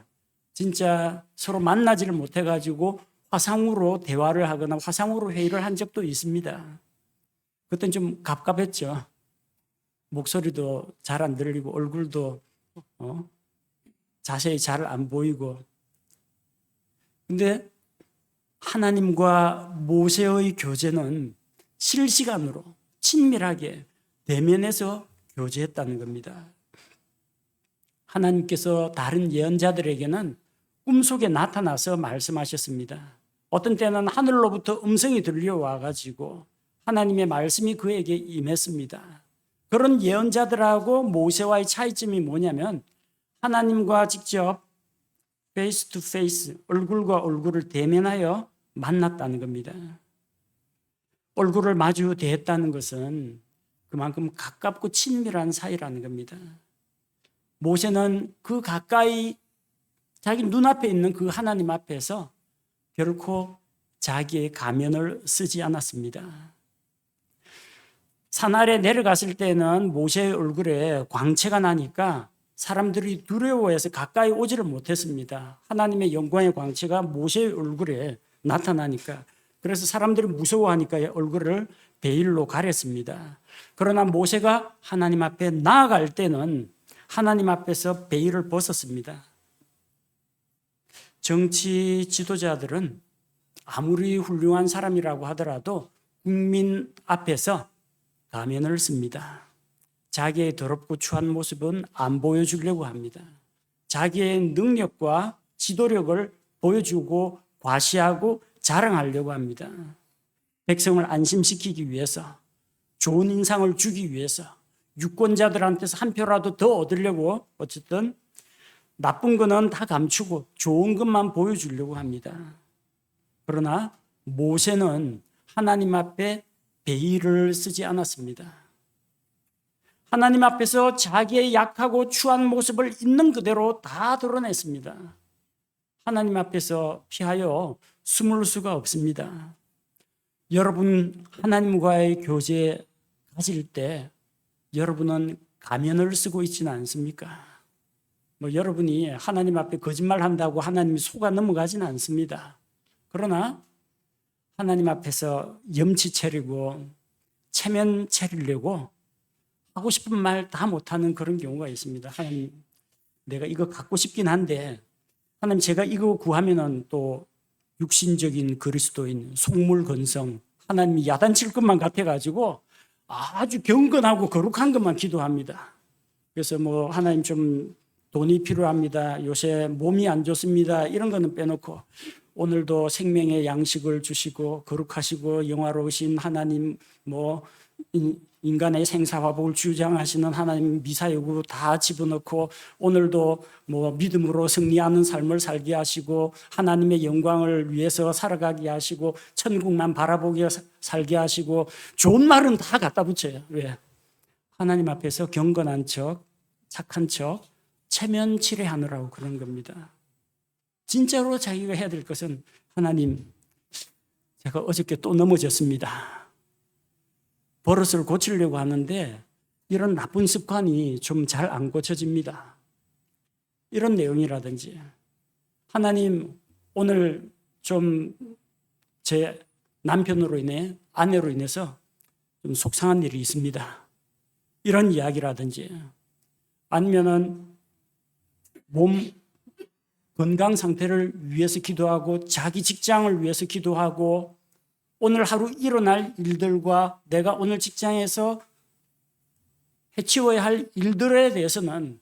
진짜 서로 만나지를 못해가지고 화상으로 대화를 하거나 화상으로 회의를 한 적도 있습니다. 그때는 좀 갑갑했죠. 목소리도 잘 안 들리고 얼굴도 자세히 잘 안 보이고. 근데 하나님과 모세의 교제는 실시간으로 친밀하게 대면해서 교제했다는 겁니다. 하나님께서 다른 예언자들에게는 꿈속에 나타나서 말씀하셨습니다. 어떤 때는 하늘로부터 음성이 들려와 가지고 하나님의 말씀이 그에게 임했습니다. 그런 예언자들하고 모세와의 차이점이 뭐냐면 하나님과 직접 페이스 투 페이스, 얼굴과 얼굴을 대면하여 만났다는 겁니다. 얼굴을 마주 대했다는 것은 그만큼 가깝고 친밀한 사이라는 겁니다. 모세는 그 가까이 자기 눈앞에 있는 그 하나님 앞에서 결코 자기의 가면을 쓰지 않았습니다. 산 아래 내려갔을 때는 모세의 얼굴에 광채가 나니까 사람들이 두려워해서 가까이 오지를 못했습니다. 하나님의 영광의 광채가 모세의 얼굴에 나타나니까. 그래서 사람들이 무서워하니까 얼굴을 베일로 가렸습니다. 그러나 모세가 하나님 앞에 나아갈 때는 하나님 앞에서 베일을 벗었습니다. 정치 지도자들은 아무리 훌륭한 사람이라고 하더라도 국민 앞에서 가면을 씁니다. 자기의 더럽고 추한 모습은 안 보여주려고 합니다. 자기의 능력과 지도력을 보여주고 과시하고 자랑하려고 합니다. 백성을 안심시키기 위해서, 좋은 인상을 주기 위해서, 유권자들한테서 한 표라도 더 얻으려고 어쨌든 나쁜 거는 다 감추고 좋은 것만 보여주려고 합니다. 그러나 모세는 하나님 앞에 베일을 쓰지 않았습니다. 하나님 앞에서 자기의 약하고 추한 모습을 있는 그대로 다 드러냈습니다. 하나님 앞에서 피하여 숨을 수가 없습니다. 여러분 하나님과의 교제 가질 때 여러분은 가면을 쓰고 있지는 않습니까? 뭐 여러분이 하나님 앞에 거짓말한다고 하나님이 속아 넘어가지는 않습니다. 그러나 하나님 앞에서 염치 차리고 체면 차리려고 하고 싶은 말 다 못하는 그런 경우가 있습니다. 하나님, 내가 이거 갖고 싶긴 한데 하나님, 제가 이거 구하면은 또 육신적인 그리스도인 속물건성, 하나님이 야단칠 것만 같아가지고 아주 경건하고 거룩한 것만 기도합니다. 그래서 뭐 하나님 좀 돈이 필요합니다. 요새 몸이 안 좋습니다. 이런 거는 빼놓고 오늘도 생명의 양식을 주시고 거룩하시고 영화로우신 하나님, 뭐 인간의 생사화복을 주장하시는 하나님 미사여구 다 집어넣고 오늘도 뭐 믿음으로 승리하는 삶을 살게 하시고 하나님의 영광을 위해서 살아가게 하시고 천국만 바라보게 살게 하시고 좋은 말은 다 갖다 붙여요. 왜? 하나님 앞에서 경건한 척, 착한 척, 체면 치레하느라고 그런 겁니다. 진짜로 자기가 해야 될 것은 하나님, 제가 어저께 또 넘어졌습니다. 버릇을 고치려고 하는데 이런 나쁜 습관이 좀 잘 안 고쳐집니다. 이런 내용이라든지 하나님, 오늘 좀 제 남편으로 인해 아내로 인해서 좀 속상한 일이 있습니다. 이런 이야기라든지 아니면은 몸 건강 상태를 위해서 기도하고 자기 직장을 위해서 기도하고 오늘 하루 일어날 일들과 내가 오늘 직장에서 해치워야 할 일들에 대해서는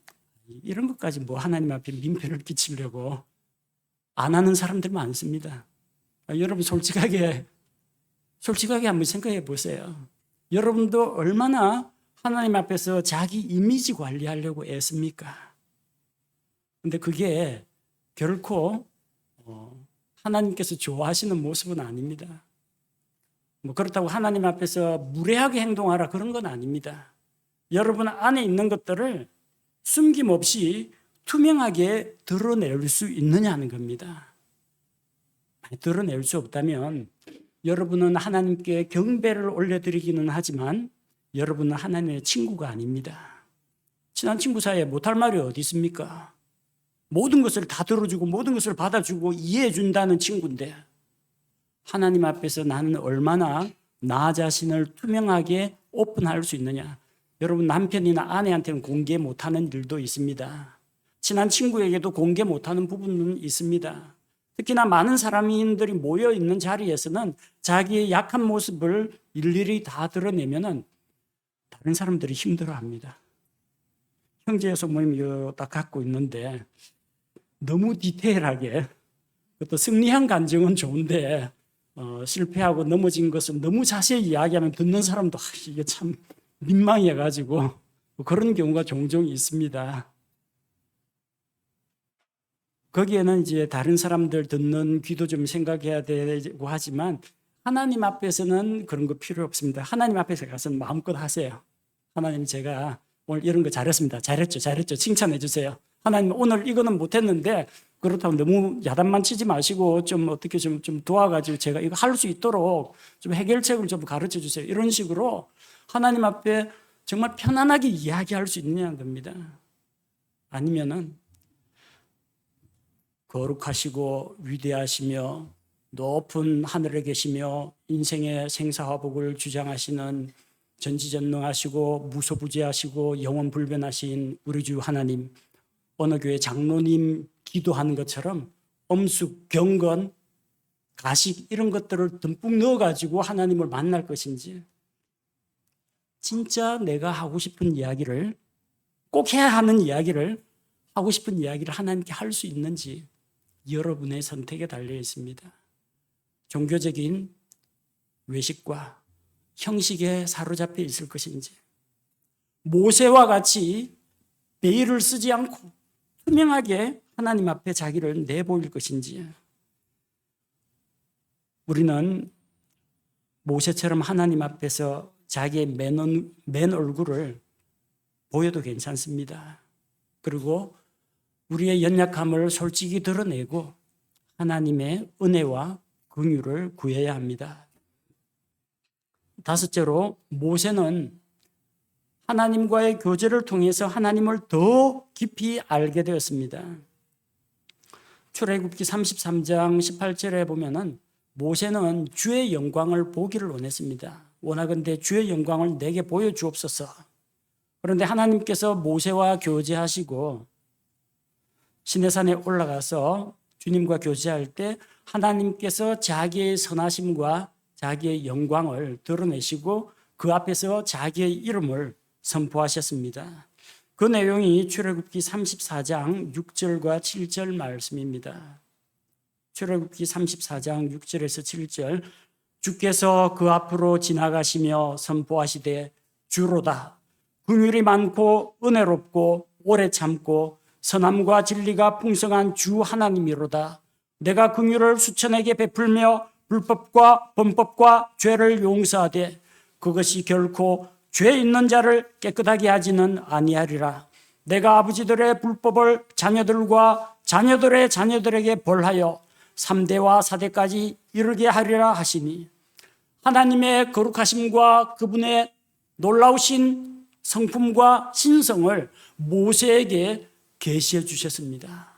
이런 것까지 뭐 하나님 앞에 민폐를 끼치려고 안 하는 사람들 많습니다. 여러분 솔직하게 한번 생각해 보세요. 여러분도 얼마나 하나님 앞에서 자기 이미지 관리하려고 애씁니까? 근데 그게 결코 하나님께서 좋아하시는 모습은 아닙니다. 뭐 그렇다고 하나님 앞에서 무례하게 행동하라 그런 건 아닙니다. 여러분 안에 있는 것들을 숨김없이 투명하게 드러낼 수 있느냐는 겁니다. 드러낼 수 없다면 여러분은 하나님께 경배를 올려드리기는 하지만 여러분은 하나님의 친구가 아닙니다. 친한 친구 사이에 못할 말이 어디 있습니까? 모든 것을 다 들어주고 모든 것을 받아주고 이해해준다는 친구인데 하나님 앞에서 나는 얼마나 나 자신을 투명하게 오픈할 수 있느냐. 여러분 남편이나 아내한테는 공개 못하는 일도 있습니다. 친한 친구에게도 공개 못하는 부분은 있습니다. 특히나 많은 사람들이 모여있는 자리에서는 자기의 약한 모습을 일일이 다 드러내면은 다른 사람들이 힘들어합니다. 형제 소모님 이거 딱 갖고 있는데 너무 디테일하게 또 승리한 간증은 좋은데 실패하고 넘어진 것을 너무 자세히 이야기하면 듣는 사람도 이게 참 민망해가지고 그런 경우가 종종 있습니다. 거기에는 이제 다른 사람들 듣는 귀도 좀 생각해야 되고 하지만 하나님 앞에서는 그런 거 필요 없습니다. 하나님 앞에서 가서는 마음껏 하세요. 하나님, 제가 오늘 이런 거 잘했습니다. 잘했죠. 칭찬해 주세요. 하나님, 오늘 이거는 못했는데 그렇다고 너무 야단만 치지 마시고 좀 어떻게 좀 도와가지고 제가 이거 할 수 있도록 좀 해결책을 좀 가르쳐 주세요. 이런 식으로 하나님 앞에 정말 편안하게 이야기할 수 있느냐는 겁니다. 아니면은 거룩하시고 위대하시며 높은 하늘에 계시며 인생의 생사화복을 주장하시는 전지전능하시고 무소부재하시고 영원불변하신 우리 주 하나님, 어느 교회 장로님 기도하는 것처럼 엄숙, 경건, 가식 이런 것들을 듬뿍 넣어가지고 하나님을 만날 것인지, 진짜 내가 하고 싶은 이야기를, 꼭 해야 하는 이야기를, 하고 싶은 이야기를 하나님께 할 수 있는지 여러분의 선택에 달려 있습니다. 종교적인 외식과 형식에 사로잡혀 있을 것인지, 모세와 같이 베일을 쓰지 않고 투명하게 하나님 앞에 자기를 내보일 것인지, 우리는 모세처럼 하나님 앞에서 자기의 맨 얼굴을 보여도 괜찮습니다. 그리고 우리의 연약함을 솔직히 드러내고 하나님의 은혜와 긍휼을 구해야 합니다. 다섯째로, 모세는 하나님과의 교제를 통해서 하나님을 더 깊이 알게 되었습니다. 출애굽기 33장 18절에 보면은 모세는 주의 영광을 보기를 원했습니다. 원하건대 주의 영광을 내게 보여주옵소서. 그런데 하나님께서 모세와 교제하시고 시내산에 올라가서 주님과 교제할 때 하나님께서 자기의 선하심과 자기의 영광을 드러내시고 그 앞에서 자기의 이름을 선포하셨습니다. 그 내용이 출애굽기 34장 6절과 7절 말씀입니다. 출애굽기 34장 6절에서 7절 주께서 그 앞으로 지나가시며 선포하시되 주로다. 긍휼이 많고 은혜롭고 오래 참고 선함과 진리가 풍성한 주 하나님이로다. 내가 긍휼을 수천에게 베풀며 불법과 범법과 죄를 용서하되 그것이 결코 죄 있는 자를 깨끗하게 하지는 아니하리라. 내가 아버지들의 불법을 자녀들과 자녀들의 자녀들에게 벌하여 3대와 4대까지 이르게 하리라 하시니 하나님의 거룩하심과 그분의 놀라우신 성품과 신성을 모세에게 계시해 주셨습니다.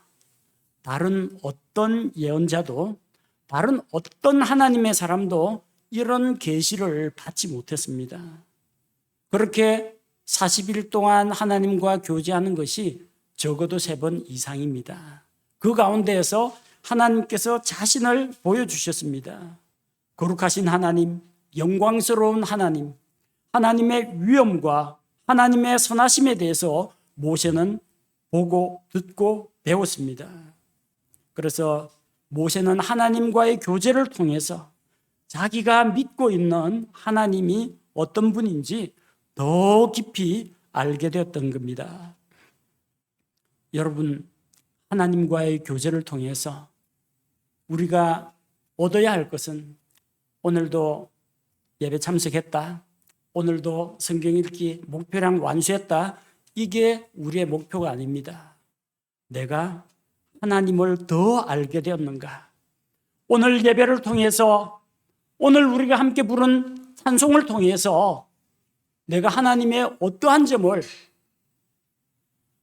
다른 어떤 예언자도 다른 어떤 하나님의 사람도 이런 계시를 받지 못했습니다. 그렇게 40일 동안 하나님과 교제하는 것이 적어도 3번 이상입니다. 그 가운데에서 하나님께서 자신을 보여주셨습니다. 거룩하신 하나님, 영광스러운 하나님, 하나님의 위엄과 하나님의 선하심에 대해서 모세는 보고 듣고 배웠습니다. 그래서 모세는 하나님과의 교제를 통해서 자기가 믿고 있는 하나님이 어떤 분인지 더 깊이 알게 되었던 겁니다. 여러분, 하나님과의 교제를 통해서 우리가 얻어야 할 것은 오늘도 예배 참석했다, 오늘도 성경 읽기 목표량 완수했다, 이게 우리의 목표가 아닙니다. 내가 하나님을 더 알게 되었는가? 오늘 예배를 통해서, 오늘 우리가 함께 부른 찬송을 통해서 내가 하나님의 어떠한 점을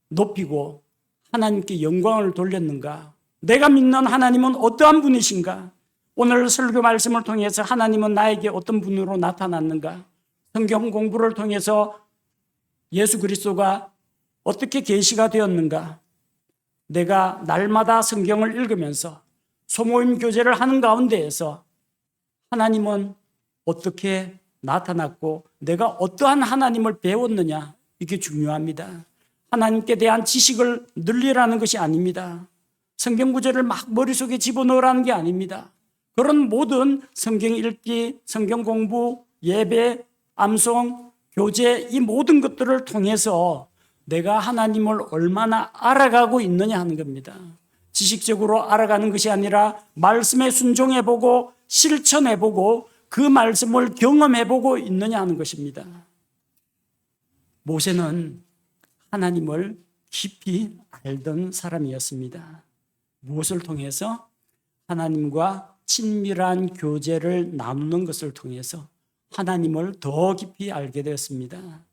높이고 하나님께 영광을 돌렸는가? 내가 믿는 하나님은 어떠한 분이신가? 오늘 설교 말씀을 통해서 하나님은 나에게 어떤 분으로 나타났는가? 성경 공부를 통해서 예수 그리스도가 어떻게 계시가 되었는가? 내가 날마다 성경을 읽으면서 소모임 교제를 하는 가운데에서 하나님은 어떻게 나타났고 내가 어떠한 하나님을 배웠느냐, 이게 중요합니다. 하나님께 대한 지식을 늘리라는 것이 아닙니다. 성경 구절을 막 머릿속에 집어넣으라는 게 아닙니다. 그런 모든 성경 읽기, 성경 공부, 예배, 암송, 교제, 이 모든 것들을 통해서 내가 하나님을 얼마나 알아가고 있느냐 하는 겁니다. 지식적으로 알아가는 것이 아니라 말씀에 순종해보고 실천해보고 그 말씀을 경험해보고 있느냐 하는 것입니다. 모세는 하나님을 깊이 알던 사람이었습니다. 무엇을 통해서? 하나님과 친밀한 교제를 나누는 것을 통해서 하나님을 더 깊이 알게 되었습니다.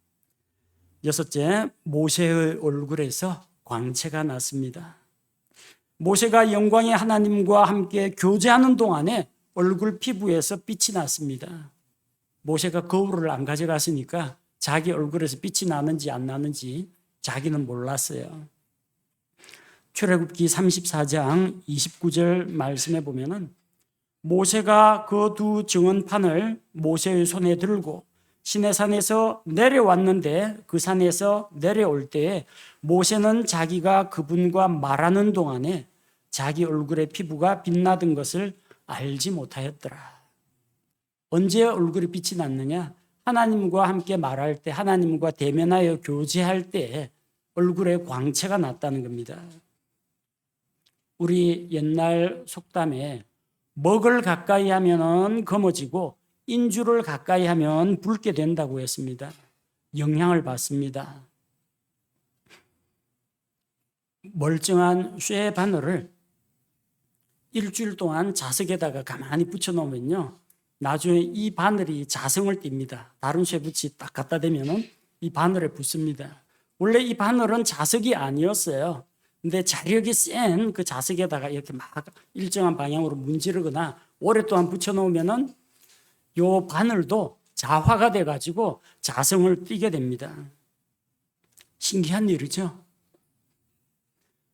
6째, 모세의 얼굴에서 광채가 났습니다. 모세가 영광의 하나님과 함께 교제하는 동안에 얼굴 피부에서 빛이 났습니다. 모세가 거울을 안 가져갔으니까 자기 얼굴에서 빛이 나는지 안 나는지 자기는 몰랐어요. 출애굽기 34장 29절 말씀에 보면은 모세가 그 두 증언판을 모세의 손에 들고 시내산에서 내려왔는데 그 산에서 내려올 때에 모세는 자기가 그분과 말하는 동안에 자기 얼굴의 피부가 빛나던 것을 알지 못하였더라. 언제 얼굴에 빛이 났느냐? 하나님과 함께 말할 때, 하나님과 대면하여 교제할 때 얼굴에 광채가 났다는 겁니다. 우리 옛날 속담에 먹을 가까이 하면 검어지고 인주를 가까이 하면 붉게 된다고 했습니다. 영향을 받습니다. 멀쩡한 쇠 바늘을 일주일 동안 자석에다가 가만히 붙여놓으면요, 나중에 이 바늘이 자성을 띱니다. 다른 쇠붙이 딱 갖다 대면은 이 바늘에 붓습니다. 원래 이 바늘은 자석이 아니었어요. 근데 자력이 센 그 자석에다가 이렇게 막 일정한 방향으로 문지르거나 오랫동안 붙여놓으면은 요 바늘도 자화가 돼가지고 자성을 띠게 됩니다. 신기한 일이죠.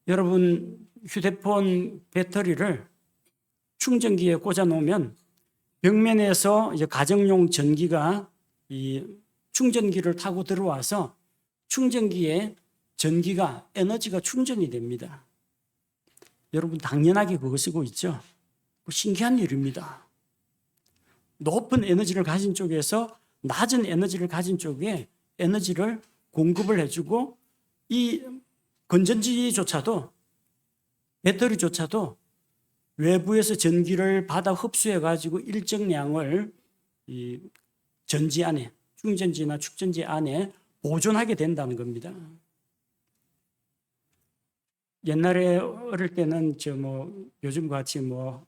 여러분, 휴대폰 배터리를 충전기에 꽂아 놓으면 벽면에서 이제 가정용 전기가 이 충전기를 타고 들어와서 충전기에 전기가 에너지가 충전이 됩니다. 여러분 당연하게 그거 쓰고 있죠. 신기한 일입니다. 높은 에너지를 가진 쪽에서 낮은 에너지를 가진 쪽에 에너지를 공급을 해주고 이 건전지조차도 배터리조차도 외부에서 전기를 받아 흡수해 가지고 일정량을 이 전지 안에 충전지나 축전지 안에 보존하게 된다는 겁니다. 옛날에 어릴 때는 요즘 같이 막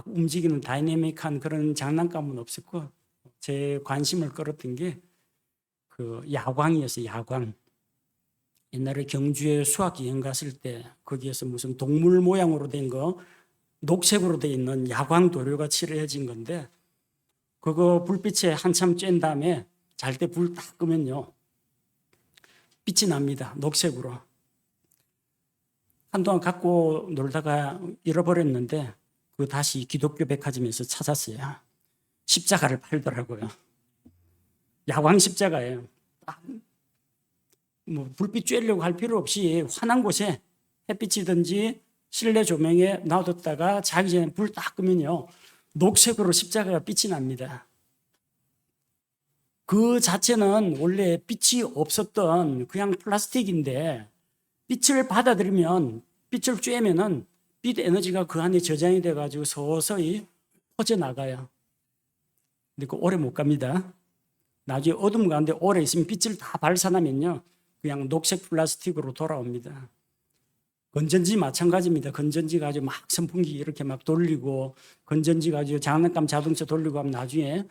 움직이는 다이내믹한 그런 장난감은 없었고 제 관심을 끌었던 게 그 야광이었어요. 야광. 옛날에 경주에 수학 여행 갔을 때 거기에서 무슨 동물 모양으로 된 거 녹색으로 돼 있는 야광 도료가 칠해진 건데 그거 불빛에 한참 쬐은 다음에 잘 때 불 딱 끄면요 빛이 납니다. 녹색으로. 한동안 갖고 놀다가 잃어버렸는데 그 다시 기독교 백화점에서 찾았어요. 십자가를 팔더라고요. 야광 십자가예요. 불빛 쬐려고 할 필요 없이 환한 곳에 햇빛이든지 실내 조명에 놔뒀다가 자기 전에 불 딱 끄면요 녹색으로 십자가가 빛이 납니다. 그 자체는 원래 빛이 없었던 그냥 플라스틱인데 빛을 받아들이면 빛을 쬐면은 빛 에너지가 그 안에 저장이 돼가지고 서서히 퍼져나가요. 근데 그 오래 못 갑니다. 나중에 어둠 가운데 오래 있으면 빛을 다 발산하면요 그냥 녹색 플라스틱으로 돌아옵니다. 건전지 마찬가지입니다. 건전지 가지고 막 선풍기 이렇게 막 돌리고 건전지 가지고 장난감 자동차 돌리고 하면 나중에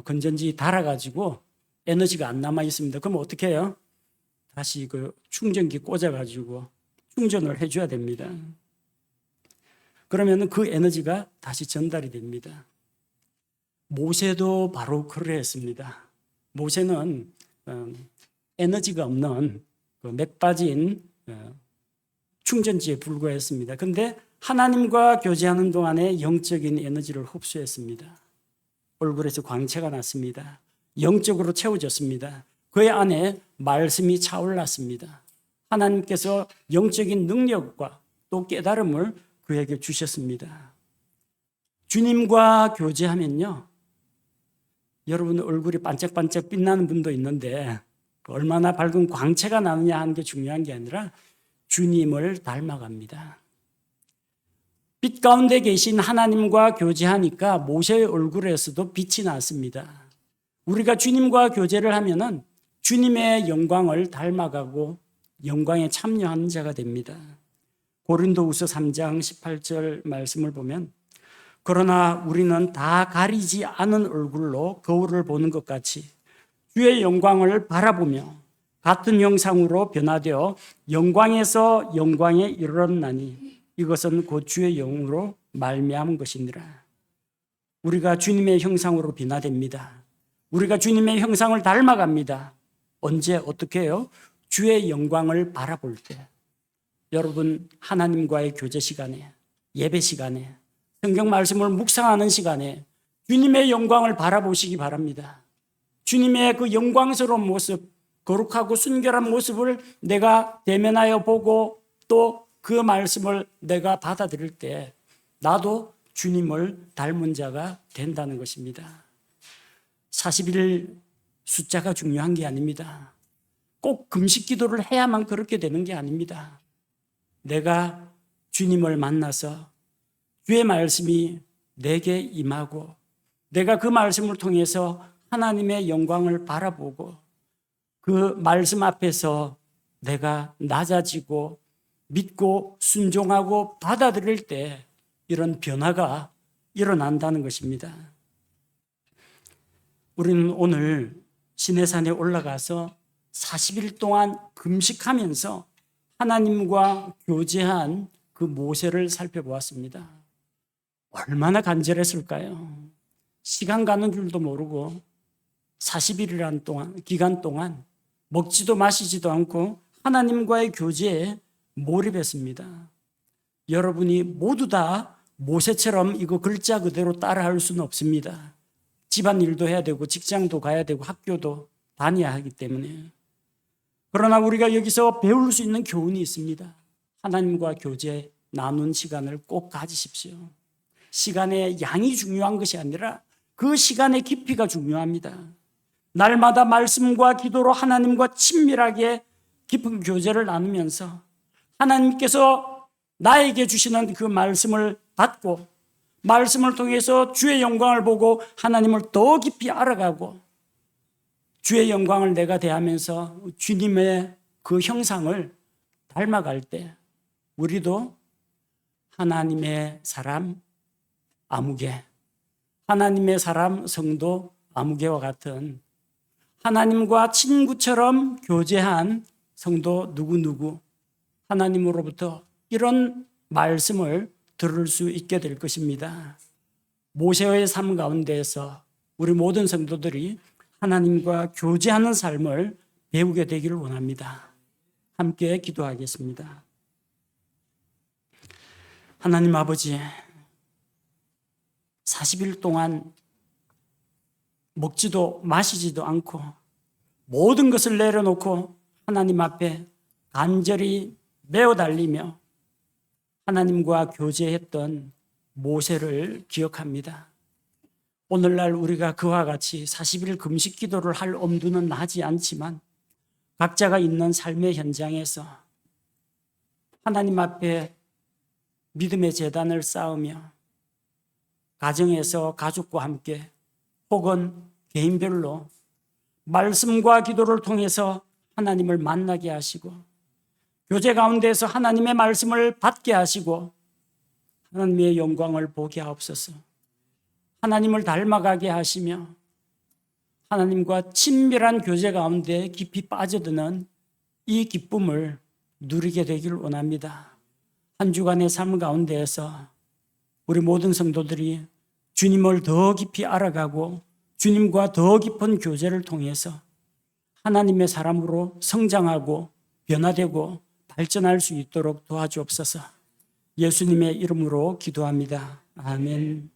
건전지 달아가지고 에너지가 안 남아 있습니다. 그럼 어떻게 해요? 다시 그 충전기 꽂아가지고 충전을 해줘야 됩니다. 그러면 그 에너지가 다시 전달이 됩니다. 모세도 바로 그러했습니다. 모세는 에너지가 없는 맥 빠진 충전지에 불과했습니다. 그런데 하나님과 교제하는 동안에 영적인 에너지를 흡수했습니다. 얼굴에서 광채가 났습니다. 영적으로 채워졌습니다. 그의 안에 말씀이 차올랐습니다. 하나님께서 영적인 능력과 또 깨달음을 그에게 주셨습니다. 주님과 교제하면요 여러분 얼굴이 반짝반짝 빛나는 분도 있는데 얼마나 밝은 광채가 나느냐 하는 게 중요한 게 아니라 주님을 닮아갑니다. 빛 가운데 계신 하나님과 교제하니까 모세의 얼굴에서도 빛이 났습니다. 우리가 주님과 교제를 하면은 주님의 영광을 닮아가고 영광에 참여하는 자가 됩니다. 고린도후서 3장 18절 말씀을 보면 그러나 우리는 다 가리지 않은 얼굴로 거울을 보는 것 같이 주의 영광을 바라보며 같은 형상으로 변화되어 영광에서 영광에 이르렀나니 이것은 곧 주의 영으로 말미암은 것이니라. 우리가 주님의 형상으로 변화됩니다. 우리가 주님의 형상을 닮아갑니다. 언제 어떻게 해요? 주의 영광을 바라볼 때. 여러분 하나님과의 교제 시간에 예배 시간에 성경 말씀을 묵상하는 시간에 주님의 영광을 바라보시기 바랍니다. 주님의 그 영광스러운 모습, 거룩하고 순결한 모습을 내가 대면하여 보고 또 그 말씀을 내가 받아들일 때 나도 주님을 닮은 자가 된다는 것입니다. 40일 숫자가 중요한 게 아닙니다. 꼭 금식 기도를 해야만 그렇게 되는 게 아닙니다. 내가 주님을 만나서 주의 말씀이 내게 임하고 내가 그 말씀을 통해서 하나님의 영광을 바라보고 그 말씀 앞에서 내가 낮아지고 믿고 순종하고 받아들일 때 이런 변화가 일어난다는 것입니다. 우리는 오늘 시내산에 올라가서 40일 동안 금식하면서 하나님과 교제한 그 모세를 살펴보았습니다. 얼마나 간절했을까요? 시간 가는 줄도 모르고 40일이라는 기간 동안 먹지도 마시지도 않고 하나님과의 교제에 몰입했습니다. 여러분이 모두 다 모세처럼 이거 글자 그대로 따라할 수는 없습니다. 집안일도 해야 되고 직장도 가야 되고 학교도 다녀야 하기 때문에. 그러나 우리가 여기서 배울 수 있는 교훈이 있습니다. 하나님과 교제 나눈 시간을 꼭 가지십시오. 시간의 양이 중요한 것이 아니라 그 시간의 깊이가 중요합니다. 날마다 말씀과 기도로 하나님과 친밀하게 깊은 교제를 나누면서 하나님께서 나에게 주시는 그 말씀을 받고 말씀을 통해서 주의 영광을 보고 하나님을 더 깊이 알아가고 주의 영광을 내가 대하면서 주님의 그 형상을 닮아갈 때 우리도 하나님의 사람 아무개, 하나님의 사람 성도 아무개와 같은 하나님과 친구처럼 교제한 성도 누구누구 하나님으로부터 이런 말씀을 들을 수 있게 될 것입니다. 모세의 삶 가운데에서 우리 모든 성도들이 하나님과 교제하는 삶을 배우게 되기를 원합니다. 함께 기도하겠습니다. 하나님 아버지, 40일 동안 먹지도 마시지도 않고 모든 것을 내려놓고 하나님 앞에 간절히 매어 달리며 하나님과 교제했던 모세를 기억합니다. 오늘날 우리가 그와 같이 40일 금식 기도를 할 엄두는 나지 않지만 각자가 있는 삶의 현장에서 하나님 앞에 믿음의 제단을 쌓으며 가정에서 가족과 함께 혹은 개인별로 말씀과 기도를 통해서 하나님을 만나게 하시고 교제 가운데에서 하나님의 말씀을 받게 하시고 하나님의 영광을 보게 하옵소서. 하나님을 닮아가게 하시며 하나님과 친밀한 교제 가운데 깊이 빠져드는 이 기쁨을 누리게 되기를 원합니다. 한 주간의 삶 가운데에서 우리 모든 성도들이 주님을 더 깊이 알아가고 주님과 더 깊은 교제를 통해서 하나님의 사람으로 성장하고 변화되고 발전할 수 있도록 도와주옵소서. 예수님의 이름으로 기도합니다. 아멘.